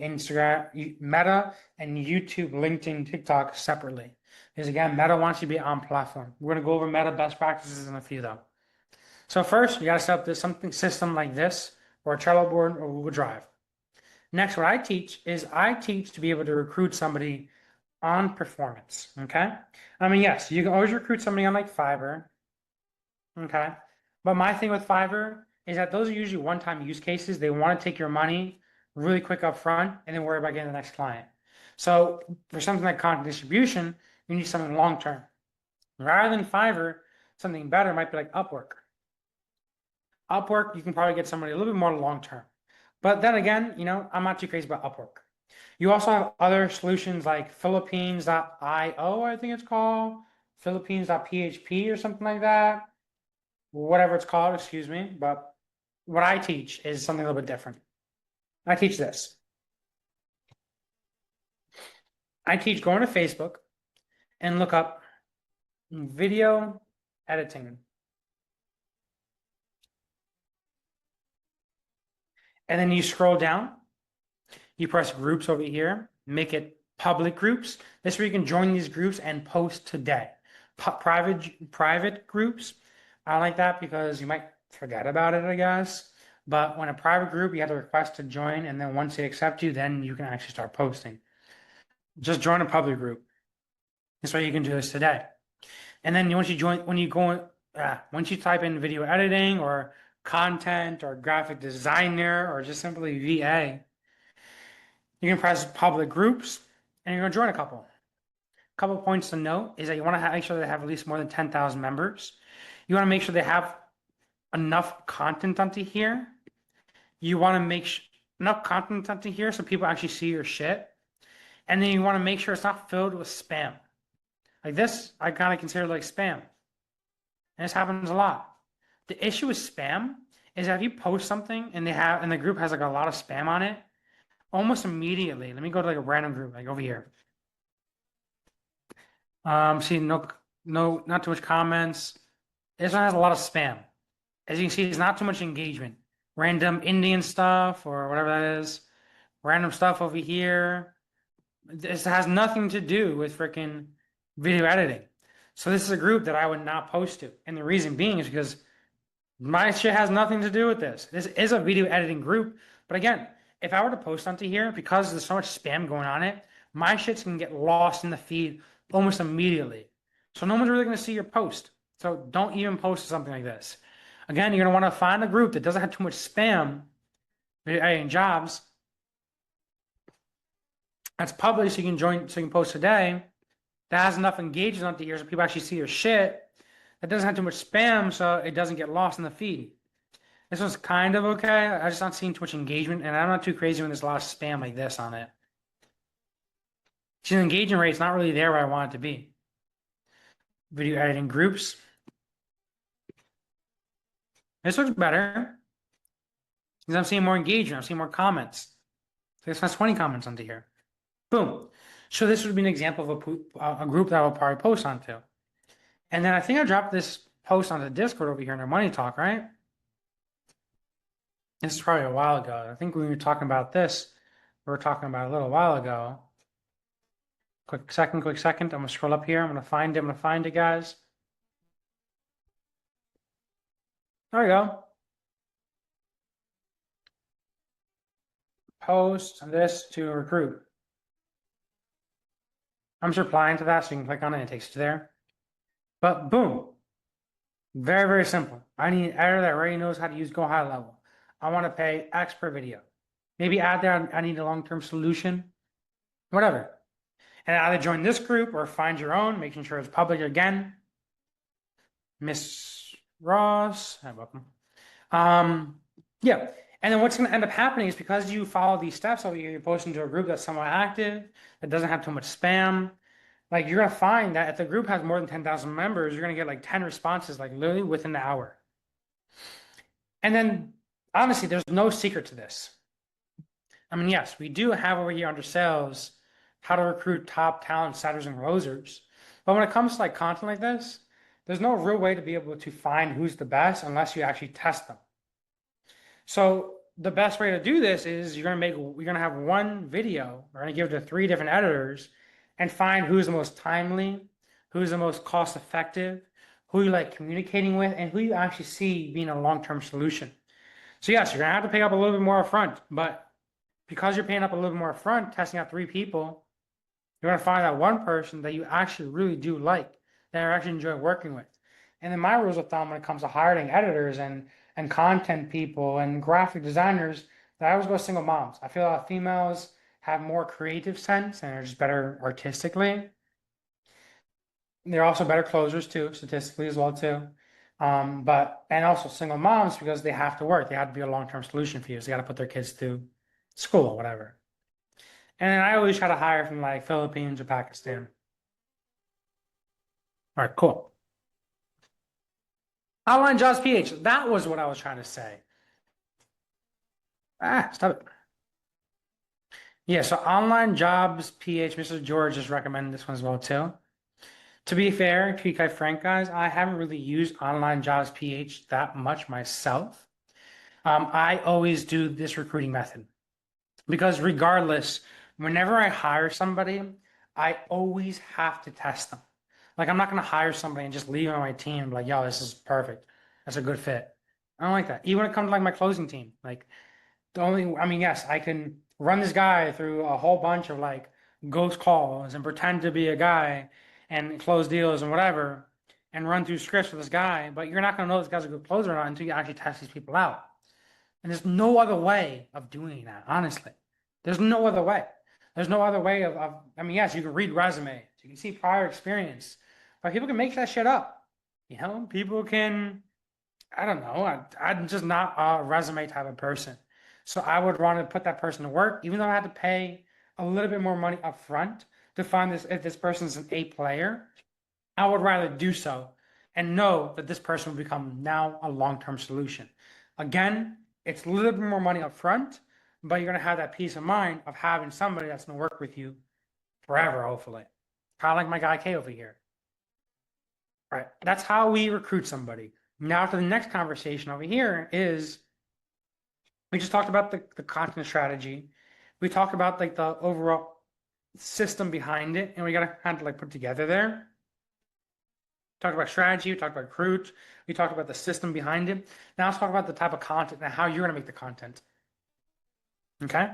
Meta and YouTube, LinkedIn, TikTok separately. Because again, Meta wants you to be on platform. We're going to go over Meta best practices in a few though. So first, you got to set up this system like this, or a Trello board or Google Drive. Next, what I teach to be able to recruit somebody on performance, okay? I mean, yes, you can always recruit somebody on like Fiverr, okay? But my thing with Fiverr is that those are usually one-time use cases. They want to take your money really quick up front and then worry about getting the next client. So for something like content distribution, you need something long-term. Rather than Fiverr, something better might be like Upwork. Upwork, you can probably get somebody a little bit more long-term. But then again, you know, I'm not too crazy about Upwork. You also have other solutions like Philippines.io, I think it's called, Philippines.php or something like that. Whatever it's called, excuse me. But what I teach is something a little bit different. I teach this. I teach going to Facebook and look up video editing. And then you scroll down, you press groups over here, make it public groups. This is where you can join these groups and post today. Private groups, I like that because you might forget about it, I guess. But when a private group, you have to request to join, and then once they accept you, then you can actually start posting. Just join a public group. That's why you can do this today. And then once you join, once you type in video editing or content or graphic designer or just simply VA, you can press public groups and you're going to join a couple. A couple points to note is that you want to make sure they have at least more than 10,000 members. You want to make sure they have enough content onto here. You want to make enough content onto here so people actually see your shit. And then you want to make sure it's not filled with spam. Like this, I kind of consider like spam. And this happens a lot. The issue with spam is that if you post something and the group has like a lot of spam on it, almost immediately, let me go to like a random group, like over here. See, not too much comments. This one has a lot of spam. As you can see, there's not too much engagement. Random Indian stuff or whatever that is. Random stuff over here. This has nothing to do with freaking video editing. So this is a group that I would not post to. And the reason being is because my shit has nothing to do with this. This is a video editing group. But again, if I were to post onto here, because there's so much spam going on it, my shit's gonna get lost in the feed almost immediately. So no one's really gonna see your post. So don't even post something like this. Again, you're gonna wanna find a group that doesn't have too much spam, video editing jobs. That's public, so you can join, so you can post today. That has enough engagement onto here so people actually see your shit. That doesn't have too much spam, so it doesn't get lost in the feed. This one's kind of okay. I'm just not seeing too much engagement, and I'm not too crazy when there's a lot of spam like this on it. See, the engagement rate's not really there where I want it to be. Video editing groups. This looks better. Because I'm seeing more engagement. I'm seeing more comments. So this has 20 comments onto here. Boom. So this would be an example of a group that I will probably post onto. And then I think I dropped this post onto Discord over here in our Money Talk, right? This is probably a while ago. I think when we were talking about this, we were talking about it a little while ago. Quick second. I'm gonna scroll up here. I'm gonna find it, guys. There we go. Post this to recruit. I'm just replying to that, so you can click on it and it takes you to there. But boom. Very, very simple. I need an editor that already knows how to use Go High Level. I want to pay X per video. Maybe add there, I need a long-term solution. Whatever. And either join this group or find your own, making sure it's public again. Miss Ross, hi, welcome. Yeah. And then what's going to end up happening is because you follow these steps over here, you're posting to a group that's somewhat active, that doesn't have too much spam. Like you're going to find that if the group has more than 10,000 members, you're going to get like 10 responses, like literally within the hour. And then honestly, there's no secret to this. I mean, yes, we do have over here under sales, how to recruit top talent setters and closers. But when it comes to like content like this, there's no real way to be able to find who's the best unless you actually test them. So the best way to do this is you're gonna have one video. We're gonna give it to 3 different editors and find who's the most timely, who's the most cost effective, who you like communicating with, and who you actually see being a long-term solution. So yes, you're gonna have to pay up a little bit more upfront, but because you're paying up a little bit more upfront, testing out 3 people, you're gonna find that one person that you actually really do like, that you actually enjoy working with. And then my rules of thumb when it comes to hiring editors and content people and graphic designers, that I always go single moms. I feel like females have more creative sense and are just better artistically. They're also better closers too, statistically as well too. And also single moms because they have to work. They have to be a long-term solution for you. So they got to put their kids through school or whatever. And then I always try to hire from like Philippines or Pakistan. All right, cool. Online Jobs PH. That was what I was trying to say. Stop it. Yeah, so Online Jobs PH, Mr. George just recommended this one as well too. To be fair, to be quite frank, guys, I haven't really used Online Jobs PH that much myself. I always do this recruiting method because regardless, whenever I hire somebody, I always have to test them. Like, I'm not going to hire somebody and just leave them on my team and be like, yo, this is perfect. That's a good fit. I don't like that. Even when it comes to like my closing team, like I mean, yes, I can run this guy through a whole bunch of like ghost calls and pretend to be a guy and close deals and whatever and run through scripts for this guy, but you're not going to know this guy's a good closer or not until you actually test these people out. And there's no other way of doing that, honestly. There's no other way. There's no other way I mean, yes, you can read resumes, you can see prior experience, but people can make that shit up. You know, people can, I don't know, I'm just not a resume type of person. So I would want to put that person to work, even though I had to pay a little bit more money up front to find this, if this person's an A player, I would rather do so and know that this person will become now a long-term solution. Again, it's a little bit more money up front, but you're going to have that peace of mind of having somebody that's going to work with you forever, hopefully. Kind of like my guy K over here. Right. That's how we recruit somebody. Now to the next conversation over here is, we just talked about the content strategy. We talked about like the overall system behind it, and we got to kind of like put together there. Talked about strategy, we talked about recruit, we talked about the system behind it. Now let's talk about the type of content and how you're going to make the content. Okay?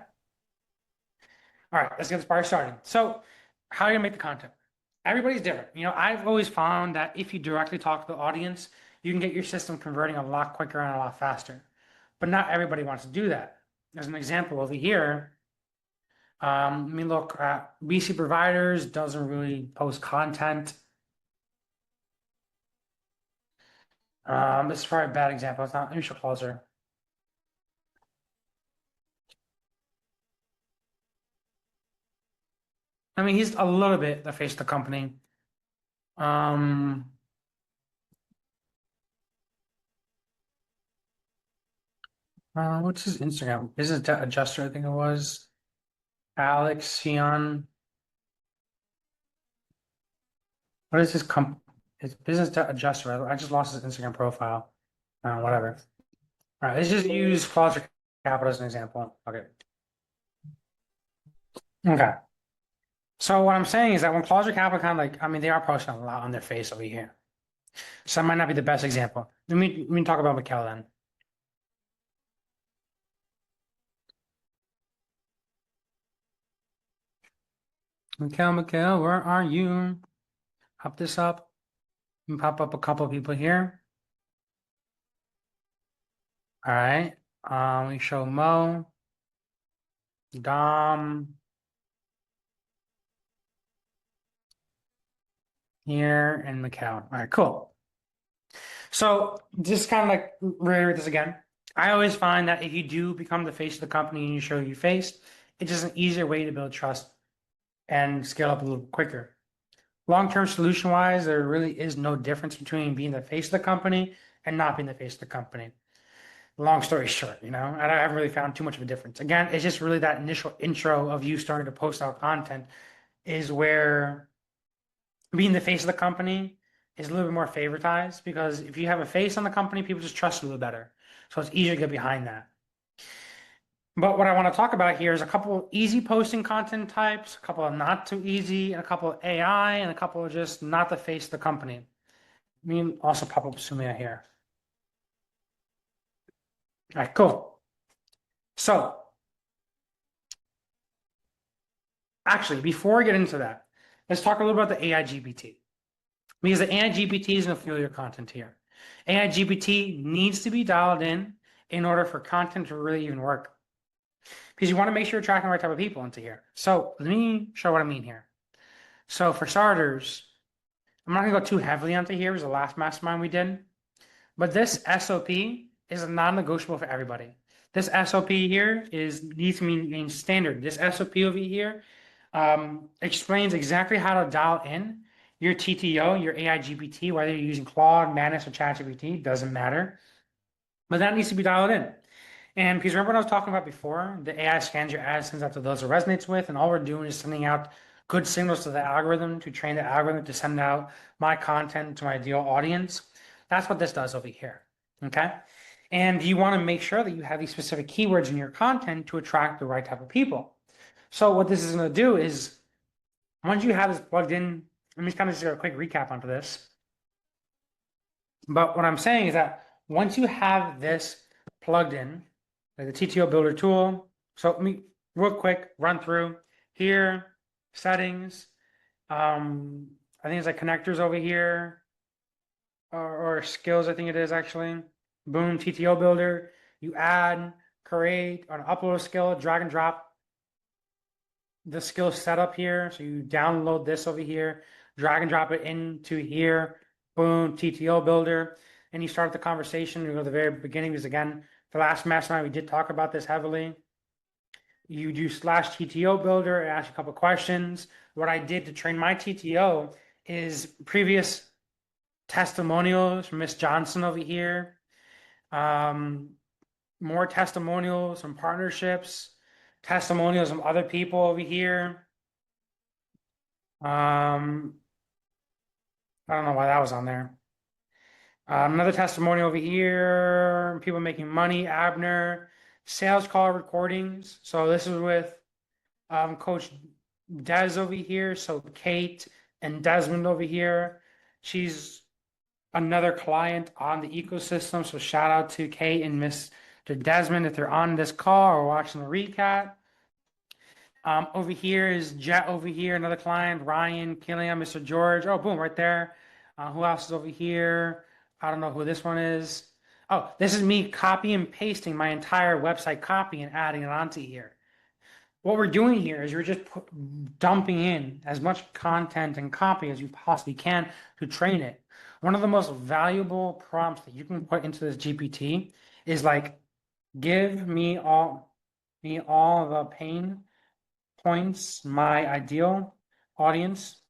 All right, let's get this part started. So, how are you going to make the content? Everybody's different. You know, I've always found that if you directly talk to the audience, you can get your system converting a lot quicker and a lot faster. But not everybody wants to do that. As an example over here, let me look at BC Providers, doesn't really post content. This is probably a bad example. It's not. Let me show closer. I mean, he's a little bit the face of the company. What's his Instagram? Business Adjuster, I think it was. Alex Sion. What is his His Business Adjuster. I just lost his Instagram profile. Whatever. All right, let's just use Closer Capital as an example. Okay. Okay. So what I'm saying is that when Closer Capital kind of like, I mean, they are posting a lot on their face over here. So that might not be the best example. Let me talk about Mikkel then. Mikkel, where are you? Pop this up. And pop up a couple of people here. All right. We show Mo, Dom here, and Mikkel. All right, cool. So just kind of like reiterate this again. I always find that if you do become the face of the company and you show your face, it's just an easier way to build trust and scale up a little quicker. Long-term solution-wise, there really is no difference between being the face of the company and not being the face of the company. Long story short, you know, I haven't really found too much of a difference. Again, it's just really that initial intro of you starting to post out content is where being the face of the company is a little bit more favoritized, because if you have a face on the company, people just trust you a little better. So it's easier to get behind that. But what I want to talk about here is a couple of easy posting content types, a couple of not too easy, and a couple of AI, and a couple of just not the face of the company. Let me also pop up Sumia here. All right, cool. So, actually, before I get into that, let's talk a little about the AI GPT. Because the AI GPT is going to fuel your content here. AI GPT needs to be dialed in order for content to really even work. Because you want to make sure you're attracting the right type of people into here. So let me show what I mean here. So for starters, I'm not going to go too heavily onto here. It was the last mastermind we did. But this SOP is non-negotiable for everybody. This SOP here needs to remain standard. This SOP over here explains exactly how to dial in your TTO, your AI GPT, whether you're using Claude, Manus, or ChatGPT, doesn't matter. But that needs to be dialed in. And because remember what I was talking about before, the AI scans your ads, sends out to those it resonates with, and all we're doing is sending out good signals to the algorithm to train the algorithm to send out my content to my ideal audience. That's what this does over here, okay? And you want to make sure that you have these specific keywords in your content to attract the right type of people. So what this is going to do is, once you have this plugged in let me kind of just do a quick recap onto this. But what I'm saying is that once you have this plugged in, like the TTO builder tool, so let me real quick run through here, settings. I think it's like connectors over here, or skills, I think it is actually. Boom, TTO builder. You add, create, or upload a skill, drag and drop the skill setup here. So you download this over here, drag and drop it into here. Boom, TTO builder. And you start the conversation. You go to the very beginning, because again, the last mastermind, we did talk about this heavily. You do /TTO builder, it asks you a couple questions. What I did to train my TTO is previous testimonials from Miss Johnson over here. More testimonials from partnerships, testimonials from other people over here. I don't know why that was on there. Another testimonial over here, people making money, Abner, sales call recordings. So this is with Coach Des over here. So Kate and Desmond over here. She's another client on the ecosystem. So shout out to Kate and Mr. Desmond if they're on this call or watching the recap. Over here is Jet over here, another client, Ryan, Killian, Mr. George. Oh, boom, right there. Who else is over here? I don't know who this one is. Oh, this is me copy and pasting my entire website copy and adding it onto here. What we're doing here is you're just dumping in as much content and copy as you possibly can to train it. One of the most valuable prompts that you can put into this GPT is like, give me all the pain points my ideal audience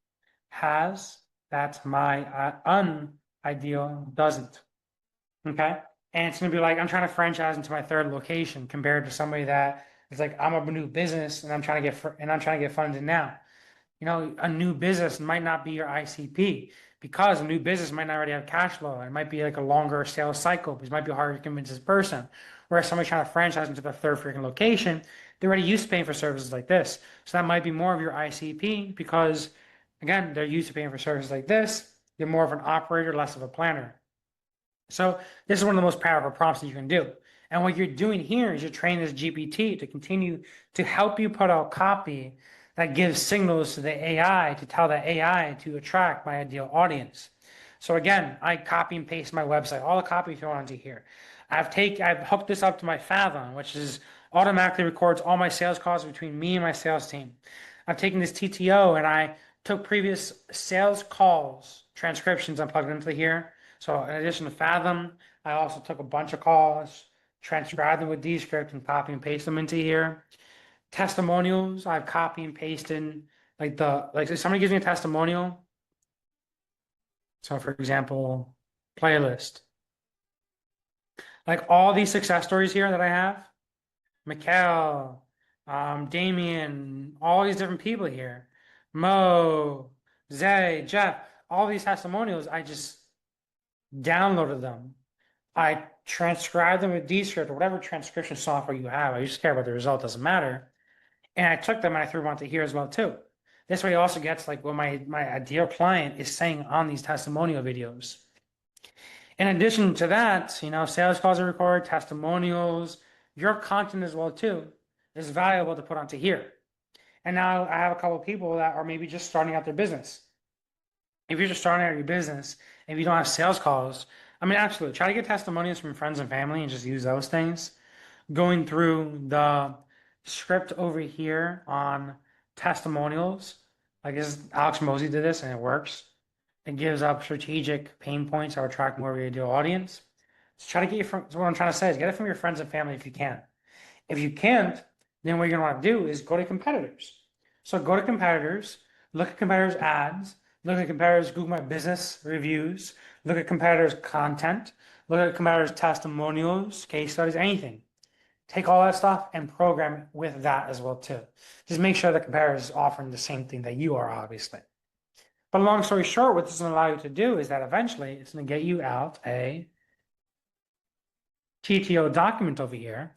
has that my unideal doesn't. Okay. And it's going to be like, I'm trying to franchise into my third location compared to somebody that is like, I'm a new business and I'm trying to get funded now. You know, a new business might not be your ICP because a new business might not already have cash flow. It might be like a longer sales cycle because it might be harder to convince this person. Whereas somebody trying to franchise into the third freaking location, they're already used to paying for services like this. So that might be more of your ICP because, again, they're used to paying for services like this. They're more of an operator, less of a planner. So this is one of the most powerful prompts that you can do. And what you're doing here is you're training this GPT to continue to help you put out copy that gives signals to the AI to tell the AI to attract my ideal audience. So again, I copy and paste my website, all the copy thrown onto here. I've hooked this up to my Fathom, which is automatically records all my sales calls between me and my sales team. I've taken this TTO and I took previous sales calls, transcriptions, and plugged into here. So in addition to Fathom, I also took a bunch of calls, transcribed them with Descript, and copy and paste them into here. Testimonials, I've copy and pasted like if somebody gives me a testimonial. So for example, playlist. Like all these success stories here that I have, Mikkel, Damien, all these different people here, Mo, Zay, Jeff, all these testimonials, I just downloaded them. I transcribed them with Descript or whatever transcription software you have. I just care about the result, doesn't matter. And I took them and I threw them onto here as well too. This way, he also gets like what my ideal client is saying on these testimonial videos. In addition to that, you know, sales calls are recorded, testimonials, your content as well too is valuable to put onto here. And now I have a couple of people that are maybe just starting out their business. If you're just starting out your business, if you don't have sales calls, I mean, absolutely try to get testimonials from friends and family and just use those things. Going through the script over here on testimonials, like this, Alex Mosey did this and it works. It gives up strategic pain points that will attract more of your ideal audience. So try to get so what I'm trying to say is get it from your friends and family if you can. If you can't, then what you're gonna want to do is go to competitors. So go to competitors, look at competitors' ads, look at competitors' Google My Business reviews, look at competitors' content, look at competitors' testimonials, case studies, anything. Take all that stuff and program it with that as well too. Just make sure the competitor is offering the same thing that you are, obviously. But long story short, what this is going to allow you to do is that eventually it's going to get you out a TTO document over here.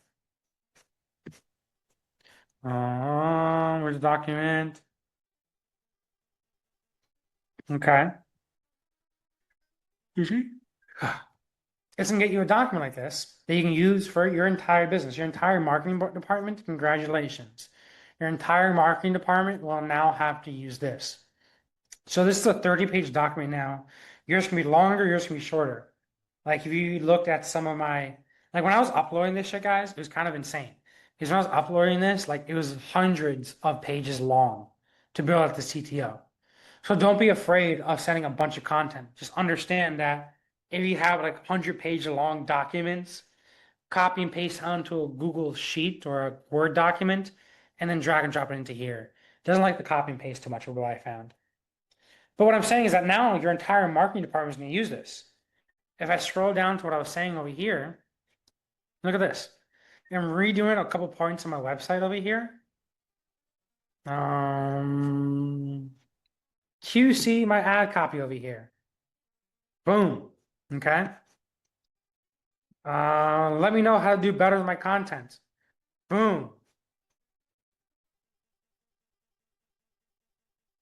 Where's the document? Okay. You see? It's gonna get you a document like this that you can use for your entire business, your entire marketing department. Congratulations. Your entire marketing department will now have to use this. So this is a 30-page document now. Yours can be longer, yours can be shorter. Like if you looked at some of my, like when I was uploading this shit, guys, it was kind of insane. Because when I was uploading this, like it was hundreds of pages long to build out the CTO. So don't be afraid of sending a bunch of content. Just understand that if you have like 100-page long documents, copy and paste onto a Google Sheet or a Word document, and then drag and drop it into here. It doesn't like the copy and paste too much, what I found. But what I'm saying is that now your entire marketing department is going to use this. If I scroll down to what I was saying over here, look at this. I'm redoing a couple points on my website over here. QC my ad copy over here. Boom. Okay. Let me know how to do better with my content. Boom.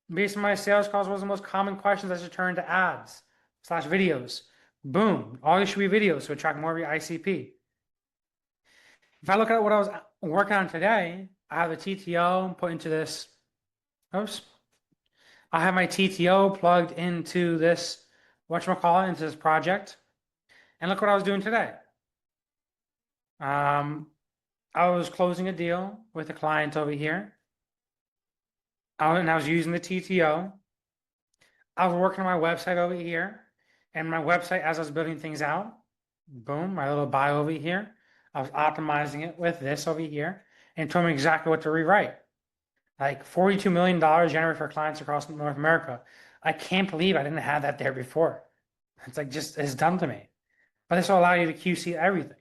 Based on my sales calls, what was the most common questions I should turn to ads / videos? Boom. All these should be videos to attract more of your ICP. If I look at what I was working on today, I have a TTO put into this. Oops. I have my TTO plugged into this, whatchamacallit, into this project. And look what I was doing today. I was closing a deal with a client over here. And I was using the TTO. I was working on my website over here. And my website, as I was building things out, boom, my little bio over here. I was optimizing it with this over here and told me exactly what to rewrite. Like $42 million generated for clients across North America. I can't believe I didn't have that there before. It's like just, it's dumb to me. But this will allow you to QC everything.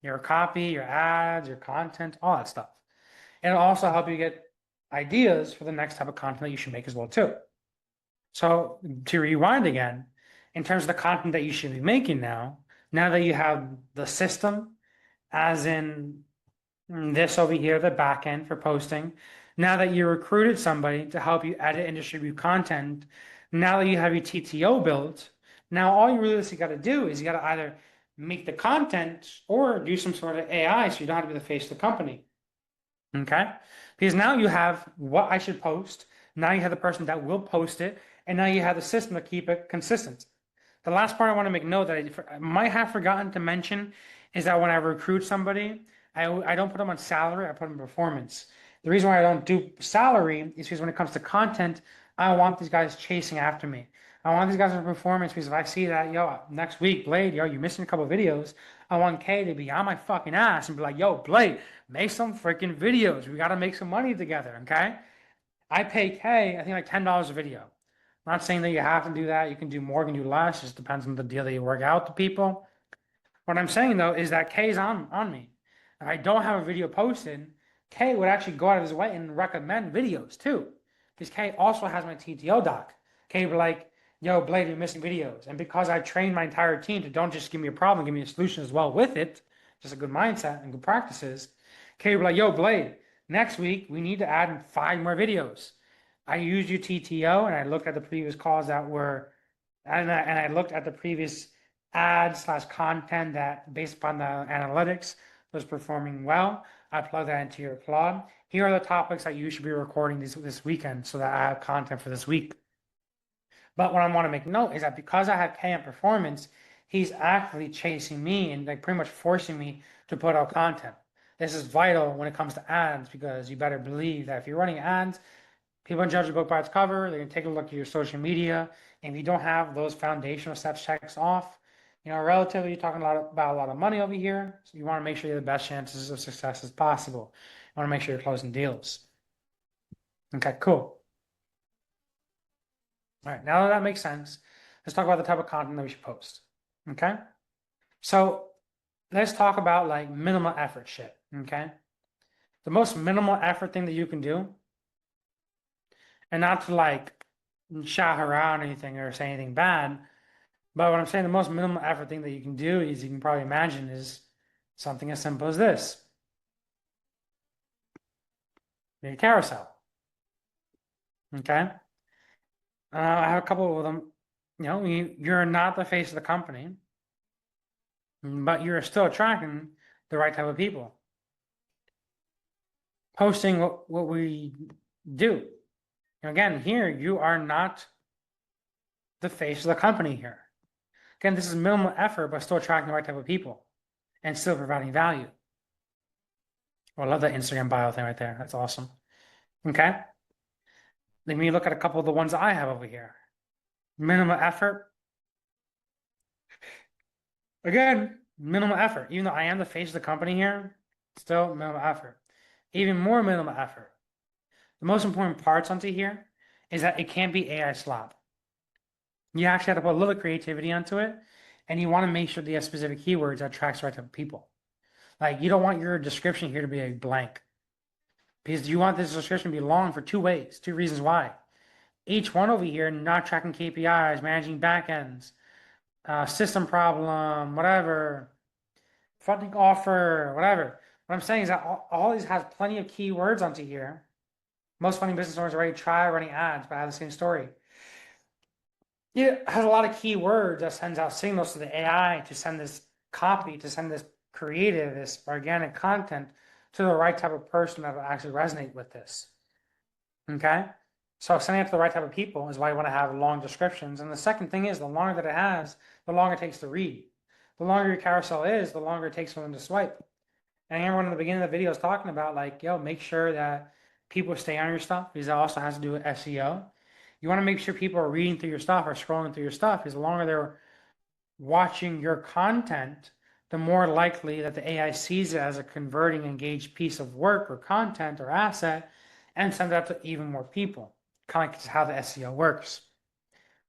Your copy, your ads, your content, all that stuff. And it'll also help you get ideas for the next type of content that you should make as well too. So to rewind again, in terms of the content that you should be making now that you have the system, as in this over here, the backend for posting, now that you recruited somebody to help you edit and distribute content, now that you have your TTO built, now all you really got to do is you got to either make the content or do some sort of AI so you don't have to be the face of the company. Okay? Because now you have what I should post, now you have the person that will post it, and now you have the system to keep it consistent. The last part I want to make note that I might have forgotten to mention is that when I recruit somebody, I don't put them on salary, I put them on performance. The reason why I don't do salary is because when it comes to content, I want these guys chasing after me. I want these guys on performance because if I see that, yo, next week, Blade, yo, you're missing a couple videos, I want K to be on my fucking ass and be like, yo, Blade, make some freaking videos. We got to make some money together, okay? I pay K, I think like $10 a video. I'm not saying that you have to do that. You can do more, you can do less. It just depends on the deal that you work out to people. What I'm saying though is that K is on me. If I don't have a video posted, K would actually go out of his way and recommend videos too. Because K also has my TTO doc. K would be like, yo, Blade, you're missing videos. And because I trained my entire team to don't just give me a problem, give me a solution as well with it, just a good mindset and good practices, K would be like, yo, Blade, next week we need to add 5 more videos. I used your TTO and I looked at the previous calls that were, and I looked at the previous ads / content that based upon the analytics was performing well. I plug that into your Claude. Here are the topics that you should be recording this weekend so that I have content for this week. But what I want to make note is that because I have K on performance, he's actively chasing me and like pretty much forcing me to put out content. This is vital when it comes to ads because you better believe that if you're running ads, people don't judge a book by its cover. They're going to take a look at your social media. And if you don't have those foundational steps checked off, you know, relatively you're talking about a lot of money over here. So you want to make sure you have the best chances of success as possible. You want to make sure you're closing deals. Okay, cool. All right, now that makes sense, let's talk about the type of content that we should post. Okay? So let's talk about like minimal effort shit. Okay? The most minimal effort thing that you can do, and not to like shout around anything or say anything bad, but what I'm saying, the most minimal effort thing that you can do is you can probably imagine is something as simple as this. Make a carousel. Okay? I have a couple of them. You know, you're not the face of the company, but you're still attracting the right type of people. Posting what we do. And again, here you are not the face of the company here. Again, this is minimal effort, but still attracting the right type of people and still providing value. Oh, I love that Instagram bio thing right there. That's awesome. Okay. Let me look at a couple of the ones I have over here. Minimal effort. Again, minimal effort. Even though I am the face of the company here, still minimal effort. Even more minimal effort. The most important parts onto here is that it can't be AI slop. You actually have to put a little creativity onto it, and you want to make sure that you have specific keywords that attracts the right type of people. Like you don't want your description here to be a blank, because you want this description to be long for two ways, two reasons why. Each one over here, not tracking KPIs, managing backends, system problem, whatever, funding offer, whatever. What I'm saying is that all these has plenty of keywords onto here. Most funding business owners already try running ads, but I have the same story. It has a lot of keywords that sends out signals to the AI to send this copy, to send this creative, this organic content to the right type of person that will actually resonate with this. Okay? So sending it to the right type of people is why you want to have long descriptions. And the second thing is the longer that it has, the longer it takes to read. The longer your carousel is, the longer it takes for them to swipe. And everyone in the beginning of the video is talking about like, yo, make sure that people stay on your stuff, because that also has to do with SEO. You want to make sure people are reading through your stuff or scrolling through your stuff, because the longer they're watching your content, the more likely that the AI sees it as a converting, engaged piece of work or content or asset and sends it out to even more people. Kind of like how the SEO works.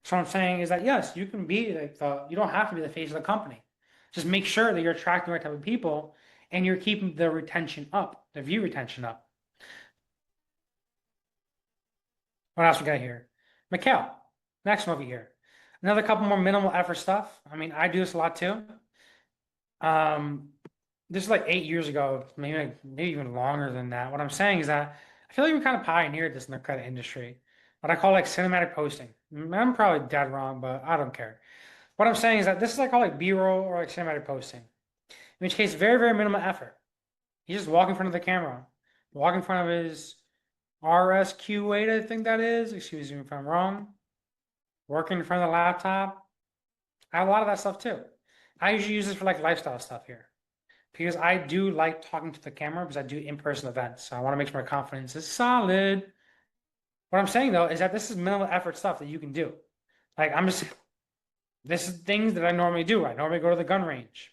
So what I'm saying is that yes, you can be like you don't have to be the face of the company. Just make sure that you're attracting the right type of people and you're keeping the retention up, the view retention up. What else we got here? Mikhail, next one over here. Another couple more minimal effort stuff. I mean, I do this a lot too. This is like 8 years ago, maybe even longer than that. What I'm saying is that I feel like we kind of pioneered this in the credit industry. What I call like cinematic posting. I'm probably dead wrong, but I don't care. What I'm saying is that this is like called like B-roll or like cinematic posting. In which case, very, very minimal effort. He's just walking in front of the camera, walk in front of his RSQ8, I think that is. Excuse me if I'm wrong. Working in front of the laptop. I have a lot of that stuff too. I usually use this for like lifestyle stuff here, because I do like talking to the camera because I do in-person events. So I want to make sure my confidence is solid. What I'm saying though is that this is minimal effort stuff that you can do. Like this is things that I normally do. I normally go to the gun range.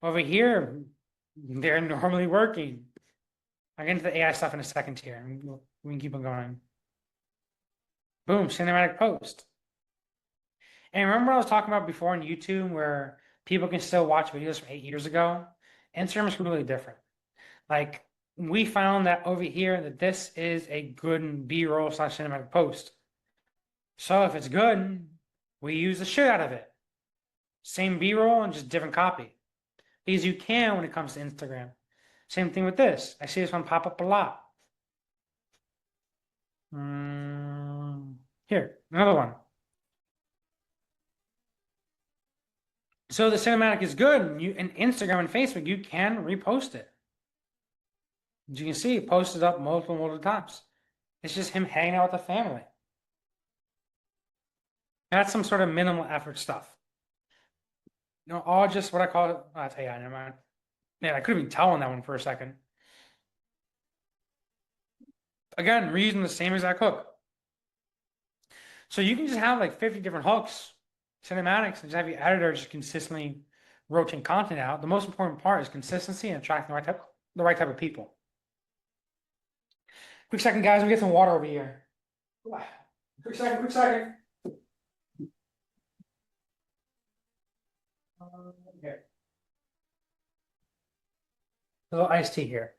Over here, they're normally working. I'll get into the AI stuff in a second here. We can keep on going. Boom, cinematic post. And remember what I was talking about before on YouTube where people can still watch videos from 8 years ago? Instagram is completely different. Like we found that over here that this is a good B-roll / cinematic post. So if it's good, we use the shit out of it. Same B-roll and just different copy. Because you can when it comes to Instagram. Same thing with this. I see this one pop up a lot. Here, another one. So the cinematic is good. You in Instagram and Facebook, you can repost it. As you can see, it posted up multiple times. It's just him hanging out with the family. That's some sort of minimal effort stuff. You know, all just what I call it. Oh, that's AI, never mind. Man, I could have been telling that one for a second. Again, reusing the same exact hook. So you can just have like 50 different hooks, cinematics, and just have your editor just consistently rotating content out. The most important part is consistency and attracting the right type of people. Quick second, guys. Let me get some water over here. Quick second, quick second. Okay. A little iced tea here.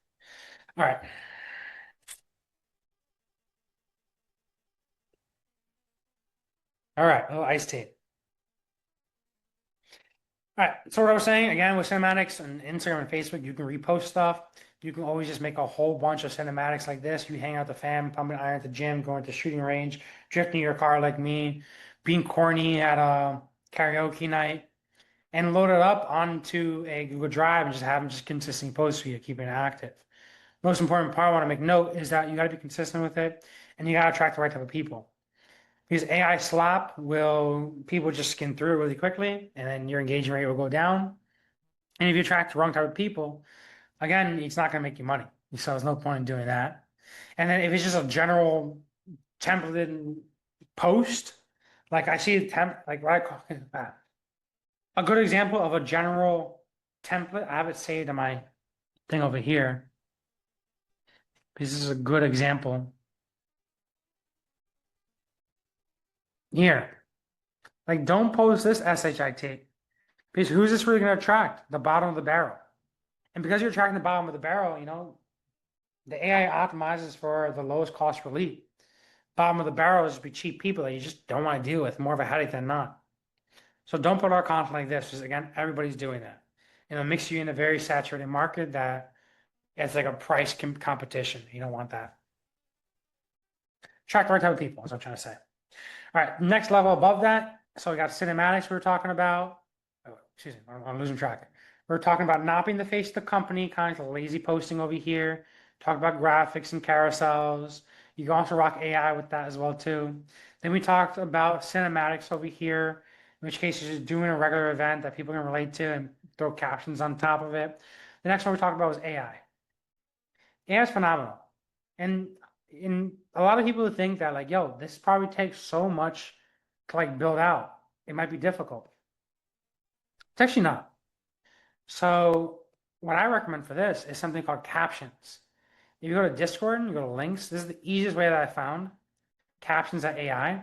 All right. All right, a little iced tea. All right, so what I was saying, again, with cinematics and Instagram and Facebook, you can repost stuff. You can always just make a whole bunch of cinematics like this. You hang out with the fam, pumping iron at the gym, going to the shooting range, drifting your car like me, being corny at a karaoke night, and load it up onto a Google Drive and just have them just consistently post for you, keeping it active. Most important part I want to make note is that you got to be consistent with it and you got to attract the right type of people. Because AI slop will, people just skim through it really quickly and then your engagement rate will go down. And if you attract the wrong type of people, again, it's not going to make you money. So there's no point in doing that. And then if it's just a general templated post, like I see a like what I call that. A good example of a general template, I have it saved in my thing over here. This is a good example. Here. Like, don't post this SHIT. Because who's this really going to attract? The bottom of the barrel. And because you're attracting the bottom of the barrel, you know, the AI optimizes for the lowest cost per lead. Bottom of the barrel is to be cheap people that you just don't want to deal with, more of a headache than not. So don't put our content like this, because again, everybody's doing that. And it'll mix you in a very saturated market that it's like a price competition. You don't want that. Attract the right type of people, is what I'm trying to say. All right, next level above that. So we got cinematics we were talking about. Oh, excuse me, I'm losing track. We're talking about not being the face of the company, kind of lazy posting over here. Talk about graphics and carousels. You can also rock AI with that as well too. Then we talked about cinematics over here, in which case you're just doing a regular event that people can relate to and throw captions on top of it. The next one we talked about was AI. AI is phenomenal. And in a lot of people think that like, yo, this probably takes so much to like build out. It might be difficult. It's actually not. So what I recommend for this is something called captions. If you go to Discord and you go to links, this is the easiest way that I found. Captions.ai.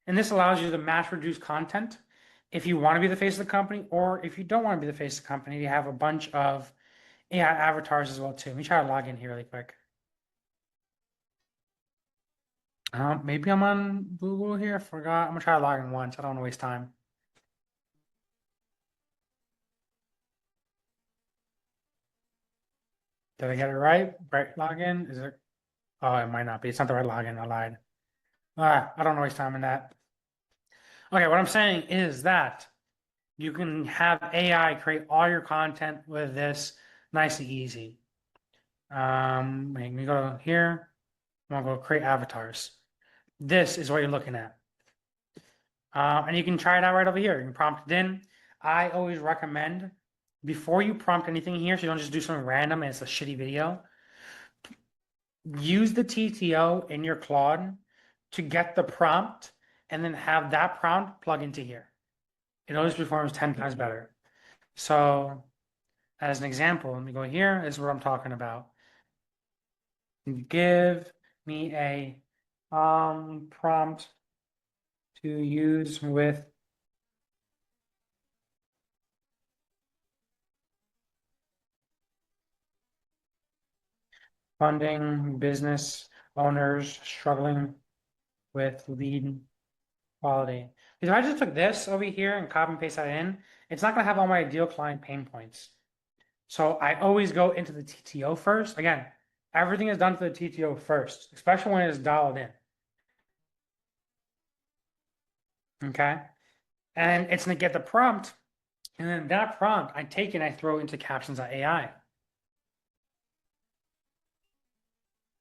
And this allows you to mass produce content if you want to be the face of the company, or if you don't want to be the face of the company, you have a bunch of AI avatars as well too. Let me try to log in here really quick. Maybe I'm on Google here. I forgot. I'm gonna try to log in once. I don't want to waste time. Did I get it right? Right login? Is it? Oh, it might not be. It's not the right login. I lied. I don't want to waste time in that. Okay, what I'm saying is that you can have AI create all your content with this nice and easy. Let me go here. I'm gonna go create avatars. This is what you're looking at. And you can try it out right over here. You can prompt it in. I always recommend before you prompt anything here, so you don't just do something random and it's a shitty video, use the TTO in your Claude to get the prompt and then have that prompt plug into here. It always performs 10 times better. So as an example, let me go here. This is what I'm talking about. Give me a prompt to use with funding business owners struggling with lead quality. Because if I just took this over here and copy and paste that in, it's not going to have all my ideal client pain points. So I always go into the TTO first. Again, everything is done for the TTO first, especially when it's dialed in. Okay. And it's going to get the prompt. And then that prompt, I take and I throw into captions.ai.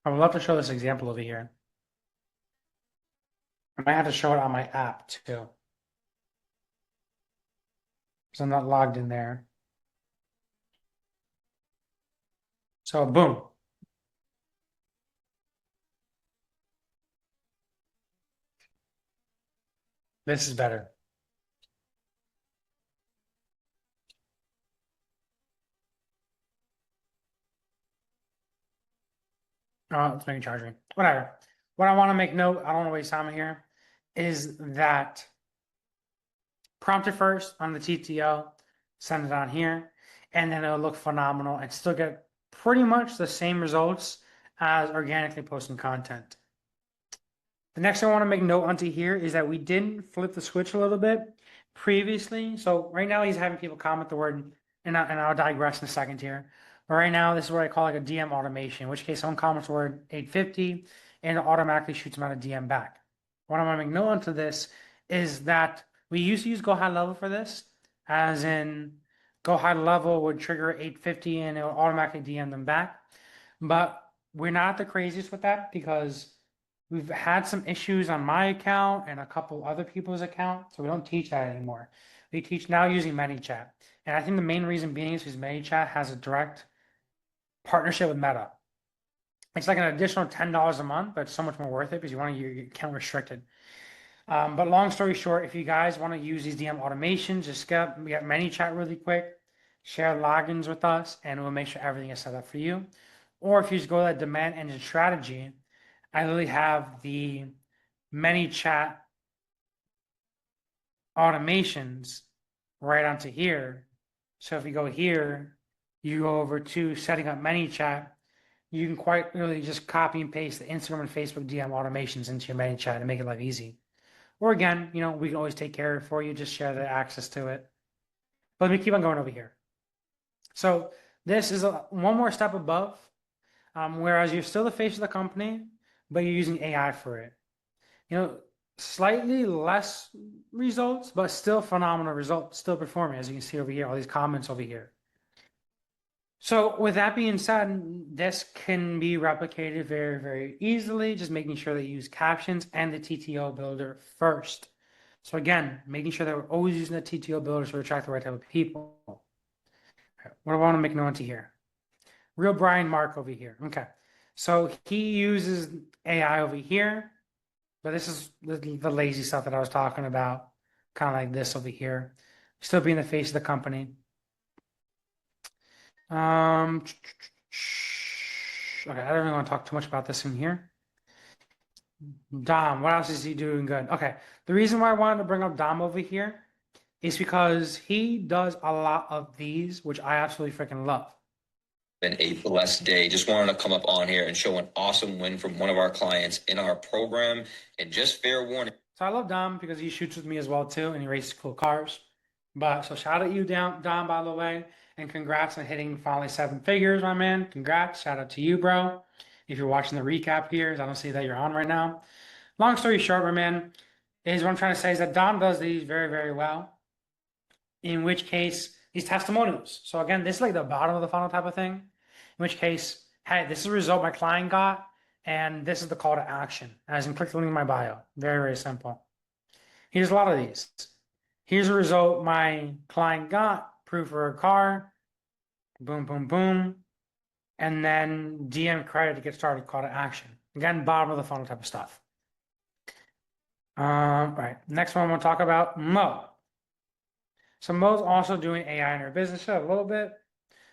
I would love to show this example over here. I might have to show it on my app too, because I'm not logged in there. So boom. This is better. Oh, it's making charge me. Whatever. What I want to make note, I don't want to waste time here, is that prompt it first on the TTO, send it on here, and then it'll look phenomenal and still get pretty much the same results as organically posting content. The next thing I want to make note onto here is that we didn't flip the switch a little bit previously. So right now he's having people comment the word, and I'll digress in a second here. But right now, this is what I call like a DM automation, in which case someone comments the word 850 and it automatically shoots them out a DM back. What I want to make note onto this is that we used to use Go High Level for this, as in Go High Level would trigger 850 and it would automatically DM them back. But we're not the craziest with that because we've had some issues on my account and a couple other people's account, so we don't teach that anymore. We teach now using ManyChat. And I think the main reason being is because ManyChat has a direct partnership with Meta. It's like an additional $10 a month, but it's so much more worth it because you want your account restricted. But long story short, if you guys want to use these DM automations, just get ManyChat really quick, share logins with us, and we'll make sure everything is set up for you. Or if you just go to that demand engine strategy, I literally have the ManyChat automations right onto here. So if you go here, you go over to setting up ManyChat, you can quite literally just copy and paste the Instagram and Facebook DM automations into your ManyChat and make it life easy. Or again, we can always take care of it for you, just share the access to it. But let me keep on going over here. So this is one more step above, whereas you're still the face of the company, but you're using AI for it. Slightly less results, but still phenomenal results, still performing, as you can see over here, all these comments over here. So with that being said, this can be replicated very, very easily, just making sure that you use captions and the TTO builder first. So again, making sure that we're always using the TTO builder to attract the right type of people. What do I want to make note to here? Real Brian Mark over here. Okay. So he uses AI over here, but this is the lazy stuff that I was talking about, kind of like this over here. Still being the face of the company. Okay, I don't really want to talk too much about this in here. Dom, what else is he doing good? Okay, the reason why I wanted to bring up Dom over here is because he does a lot of these, which I absolutely freaking love. Been a blessed day. Just wanted to come up on here and show an awesome win from one of our clients in our program. And just fair warning. So I love Dom because he shoots with me as well too, and he races cool cars. But so shout out to you, Dom, by the way, and congrats on hitting finally 7 figures, my man. Congrats, shout out to you, bro. If you're watching the recap here, I don't see that you're on right now. Long story short, my man, is what I'm trying to say is that Dom does these very, very well. In which case, these testimonials. So again, this is like the bottom of the funnel type of thing. In which case, hey, this is the result my client got, and this is the call to action. As in, click the link in my bio. Very, very simple. Here's a lot of these. Here's the result my client got. Proof for a car. Boom, boom, boom. And then DM credit to get started, call to action. Again, bottom of the funnel type of stuff. All right, next one I'm gonna talk about, Mo. So Mo's also doing AI in her business a little bit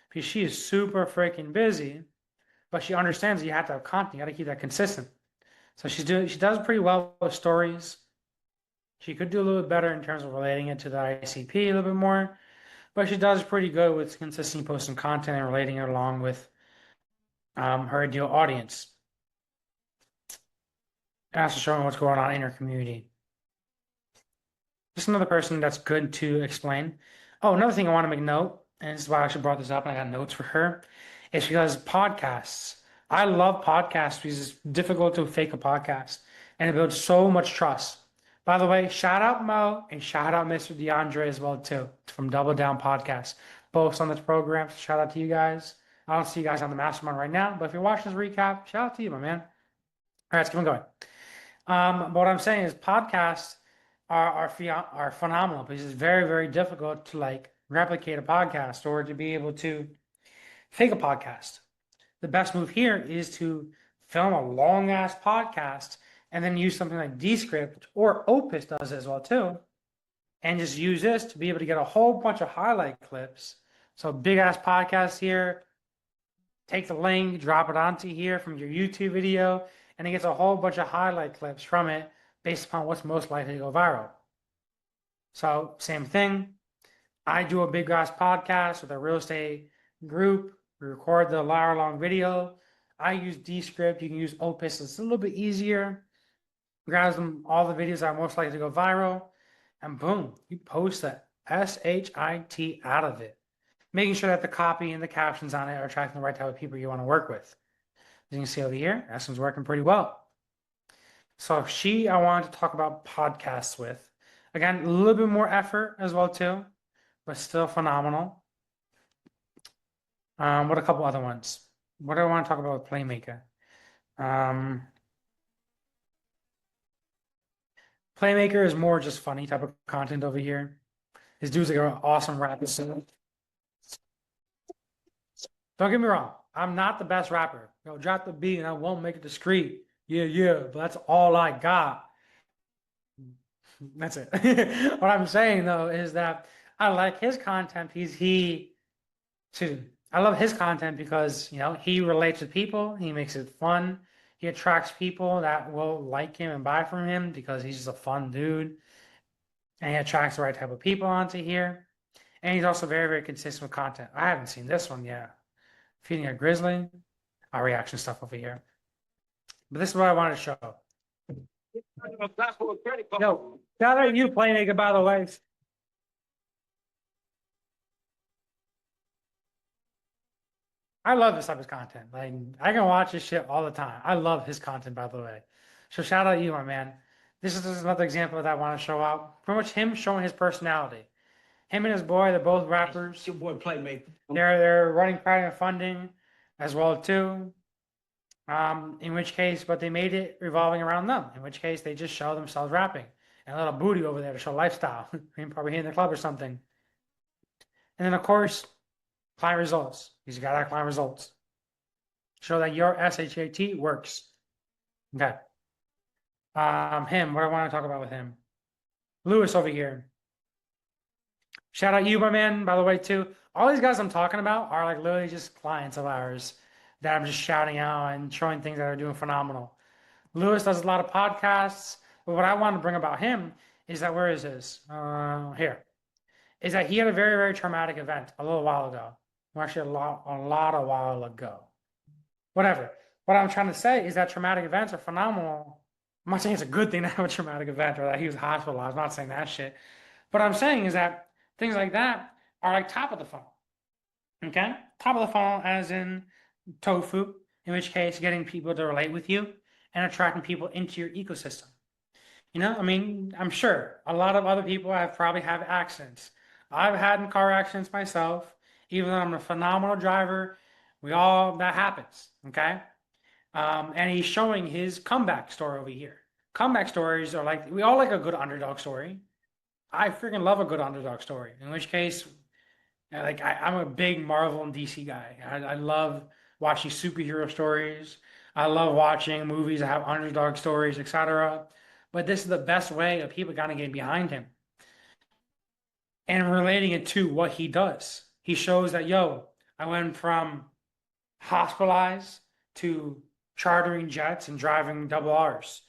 because she is super freaking busy, but she understands that you have to have content, you gotta keep that consistent. So she does pretty well with stories. She could do a little bit better in terms of relating it to the ICP a little bit more, but she does pretty good with consistently posting content and relating it along with her ideal audience. And also showing what's going on in her community. Just another person that's good to explain. Oh, another thing I want to make note, and this is why I actually brought this up and I got notes for her, is because podcasts. I love podcasts because it's difficult to fake a podcast and it builds so much trust. By the way, shout out Mo and shout out Mr. DeAndre as well too from Double Down Podcast. Both on this program. So shout out to you guys. I don't see you guys on the mastermind right now, but if you're watching this recap, shout out to you, my man. All right, let's keep on going. But what I'm saying is podcasts are phenomenal because it's very, very difficult to replicate a podcast or to be able to fake a podcast. The best move here is to film a long ass podcast and then use something like Descript, or Opus does it as well too, and just use this to be able to get a whole bunch of highlight clips. So big ass podcast here, take the link, drop it onto here from your YouTube video, and it gets a whole bunch of highlight clips from it based upon what's most likely to go viral. So same thing. I do a big ass podcast with a real estate group. We record the hour-long video. I use Descript. You can use Opus. It's a little bit easier. Grabs them all the videos that are most likely to go viral. and boom, you post the SHIT out of it, making sure that the copy and the captions on it are attracting the right type of people you want to work with. As you can see over here, that one's working pretty well. So I wanted to talk about podcasts with. Again, a little bit more effort as well too, but still phenomenal. What a couple other ones. What do I want to talk about with Playmaker? Playmaker is more just funny type of content over here. This dude's like an awesome rapper. Don't get me wrong, I'm not the best rapper. Drop the beat and I won't make it discreet. Yeah, but that's all I got. That's it. What I'm saying though is that I like his content. I love his content because he relates with people. He makes it fun. He attracts people that will like him and buy from him because he's just a fun dude, and he attracts the right type of people onto here. And he's also very, very consistent with content. I haven't seen this one yet. Feeding a grizzly, our reaction stuff over here. But this is what I wanted to show. Yo, shout out you, Playmaker, by the way. I love this type of content. Like, I can watch this shit all the time. I love his content, by the way. So shout out you, my man. This is just another example that I want to show out. Pretty much him showing his personality. Him and his boy, they're both rappers. Your boy Playmaker. They're running private funding as well too. In which case, but they made it revolving around them. In which case, they just show themselves rapping and a little booty over there to show lifestyle. Probably hitting the club or something. And then of course, client results. You got that client results. Show that your SHAT works. Okay. Him. What do I want to talk about with him? Lewis over here. Shout out you, my man, by the way, too. All these guys I'm talking about are like literally just clients of ours that I'm just shouting out and showing things that are doing phenomenal. Lewis does a lot of podcasts, but what I want to bring about him is that, where is this? Here. Is that he had a very, very traumatic event a little while ago. Well, actually, a while ago. Whatever. What I'm trying to say is that traumatic events are phenomenal. I'm not saying it's a good thing to have a traumatic event or that he was hospitalized. I'm not saying that shit. What I'm saying is that things like that are like top of the funnel. Okay? Top of the funnel as in TOFU, in which case getting people to relate with you and attracting people into your ecosystem. I mean, I'm sure a lot of other people probably have accidents. I've had car accidents myself, even though I'm a phenomenal driver. That happens, okay? And he's showing his comeback story over here. Comeback stories are like, we all like a good underdog story. I freaking love a good underdog story. In which case, I'm a big Marvel and DC guy. I love watching superhero stories. I love watching movies that have underdog stories, etc. But this is the best way of people kind of getting behind him and relating it to what he does. He shows that, I went from hospitalized to chartering jets and driving double R's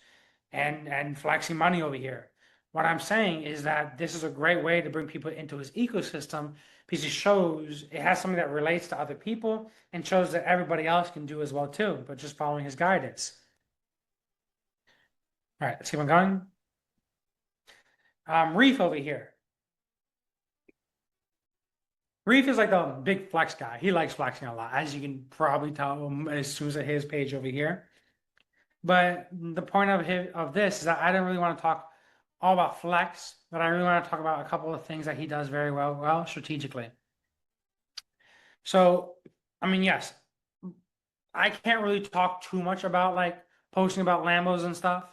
and flexing money over here. What I'm saying is that this is a great way to bring people into his ecosystem because it has something that relates to other people and shows that everybody else can do as well too, but just following his guidance. All right, let's keep on going. Reef over here. Reef is like the big flex guy. He likes flexing a lot, as you can probably tell as soon as I hit his page over here. But the point of this is that I didn't really want to talk all about flex, but I really want to talk about a couple of things that he does very well strategically. So, I mean, yes, I can't really talk too much about like posting about Lambos and stuff.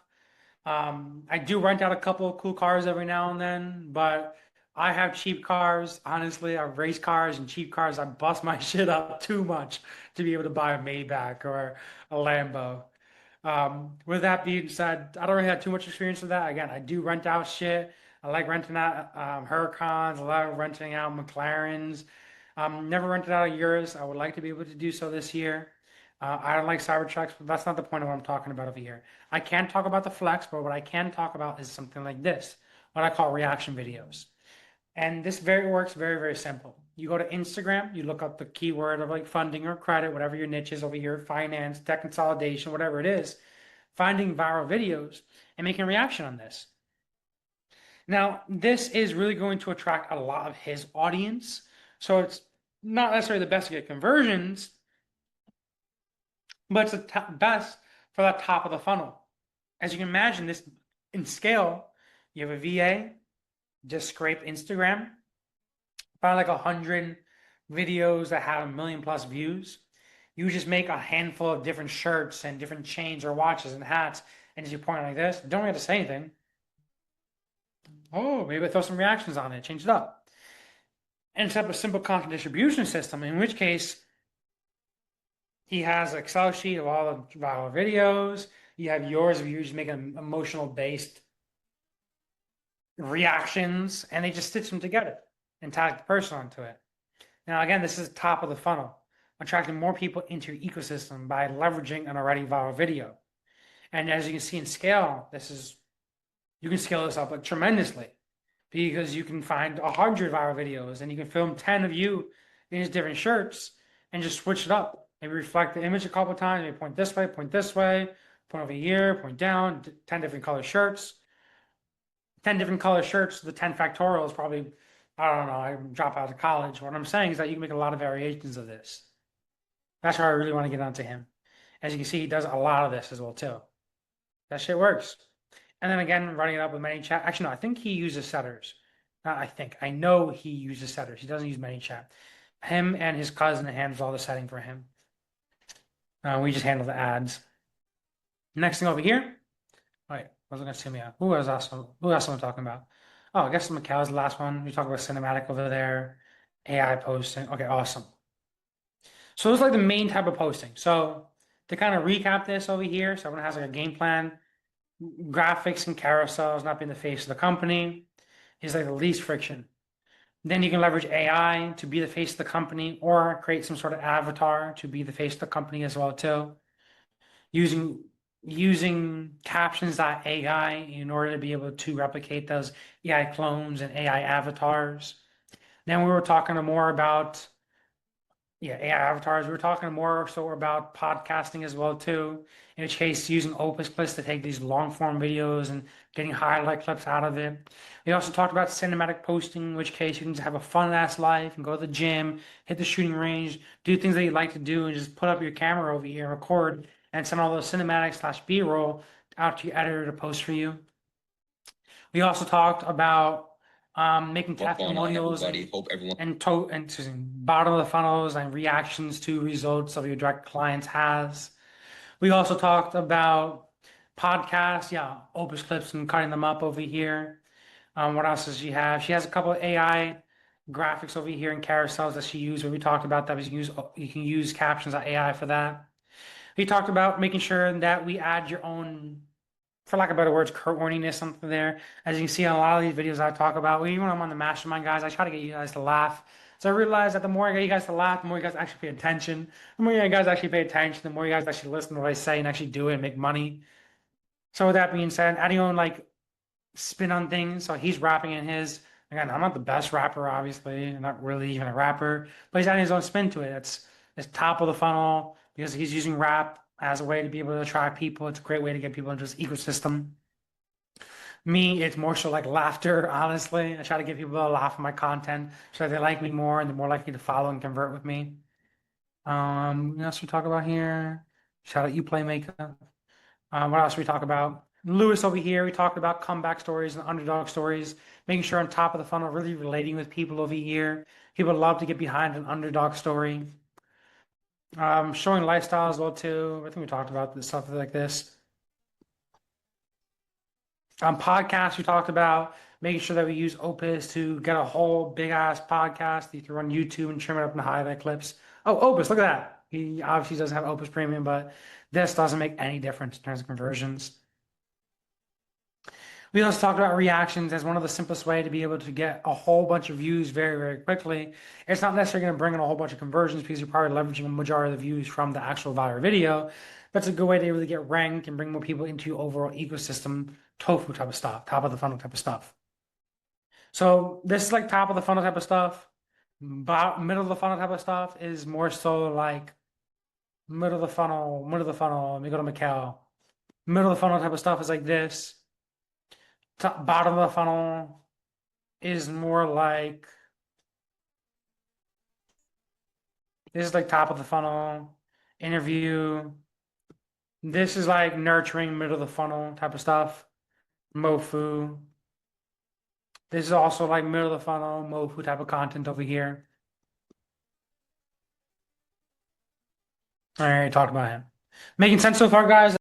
I do rent out a couple of cool cars every now and then, but I have cheap cars. Honestly, I have race cars and cheap cars. I bust my shit up too much to be able to buy a Maybach or a Lambo. With that being said, I don't really have too much experience with that. Again, I do rent out shit. I like renting out Huracans. I like renting out McLarens. Never rented out a Urus. I would like to be able to do so this year. I don't like Cybertrucks, but that's not the point of what I'm talking about over here. I can talk about the flex, but what I can talk about is something like this, what I call reaction videos. And this works very, very simple. You go to Instagram, you look up the keyword of like funding or credit, whatever your niche is over here, finance, tech consolidation, whatever it is, finding viral videos and making a reaction on this. Now, this is really going to attract a lot of his audience. So it's not necessarily the best to get conversions, but it's the best for that top of the funnel. As you can imagine, this in scale, you have a VA, just scrape Instagram, find like 100 videos that have 1 million+ views. You just make a handful of different shirts and different chains or watches and hats, and as you point like this, don't have to say anything. Oh, maybe throw some reactions on it, change it up. And set up a simple content distribution system, in which case he has an Excel sheet of all the viral videos. You have yours if you just make an emotional based reactions, and they just stitch them together and tag the person onto it. Now, again, this is top of the funnel, attracting more people into your ecosystem by leveraging an already viral video. And as you can see in scale, you can scale this up like tremendously, because you can find 100 viral videos and you can film 10 of you in these different shirts and just switch it up. Maybe reflect the image a couple of times, maybe point this way, point over here, point down, 10 different color shirts. 10 different color shirts, the 10 factorial is probably, I don't know, I drop out of college. What I'm saying is that you can make a lot of variations of this. That's why I really want to get onto him. As you can see, he does a lot of this as well too. That shit works. And then again, running it up with ManyChat. Actually, no, I think he uses setters. Not I think. I know he uses setters. He doesn't use ManyChat. Him and his cousin handles all the setting for him. We just handle the ads. Next thing over here. Wait, I was gonna see me out. Who else am I talking about? Oh, I guess Mikhail's the last one. We talk about cinematic over there. AI posting. Okay, awesome. So it's like the main type of posting. So to kind of recap this over here, so everyone has like a game plan. Graphics and carousels not being the face of the company is like the least friction. Then you can leverage AI to be the face of the company or create some sort of avatar to be the face of the company as well too. Using captions.ai in order to be able to replicate those AI clones and AI avatars. Then we were talking more about AI avatars. We were talking more so about podcasting as well too. In which case, using Opus Clips to take these long form videos and getting highlight clips out of it. We also talked about cinematic posting, in which case you can just have a fun ass life and go to the gym, hit the shooting range, do things that you like to do, and just put up your camera over here and record and send all those cinematics / B-roll out to your editor to post for you. We also talked about making testimonials and bottom of the funnels and reactions to results of your direct clients has. We also talked about podcasts, Opus Clips and cutting them up over here. What else does she have? She has a couple of AI graphics over here and carousels that she used. Where we talked about that, you can use captions.ai for that. We talked about making sure that we add your own, for lack of better words, corniness something there. As you can see on a lot of these videos I talk about, even when I'm on the mastermind, guys, I try to get you guys to laugh. So I realized that the more I get you guys to laugh, the more you guys actually pay attention. The more you guys actually pay attention, the more you guys actually listen to what I say and actually do it and make money. So with that being said, adding your own like spin on things. So he's rapping in his. Again, I'm not the best rapper, obviously. I'm not really even a rapper, but he's adding his own spin to it. It's top of the funnel because he's using rap as a way to be able to attract people. It's a great way to get people into this ecosystem. Me, it's more so like laughter, honestly. I try to get people to laugh at my content so that they like me more and they're more likely to follow and convert with me. What else we talk about here? Shout out you Playmaker. What else we talk about? Lewis over here, we talked about comeback stories and underdog stories, making sure on top of the funnel, really relating with people over here. People love to get behind an underdog story. Showing lifestyle as well too. I think we talked about this stuff like this. Podcasts, we talked about making sure that we use Opus to get a whole big ass podcast that you can run YouTube and trim it up into highlight clips. Oh, Opus, look at that. He obviously doesn't have Opus Premium, but this doesn't make any difference in terms of conversions. We also talked about reactions as one of the simplest way to be able to get a whole bunch of views very, very quickly. It's not necessarily going to bring in a whole bunch of conversions because you're probably leveraging a majority of the views from the actual viral video. That's a good way to really get ranked and bring more people into your overall ecosystem, TOFU type of stuff, top of the funnel type of stuff. So this is like top of the funnel type of stuff. Middle of the funnel type of stuff is more so like middle of the funnel. Let me go to Mikhail. Middle of the funnel type of stuff is like this. Bottom of the funnel is more like this is like top of the funnel, interview. This is like nurturing, middle of the funnel type of stuff. MOFU. This is also like middle of the funnel, MOFU type of content over here. All right, talked about him. Making sense so far, guys?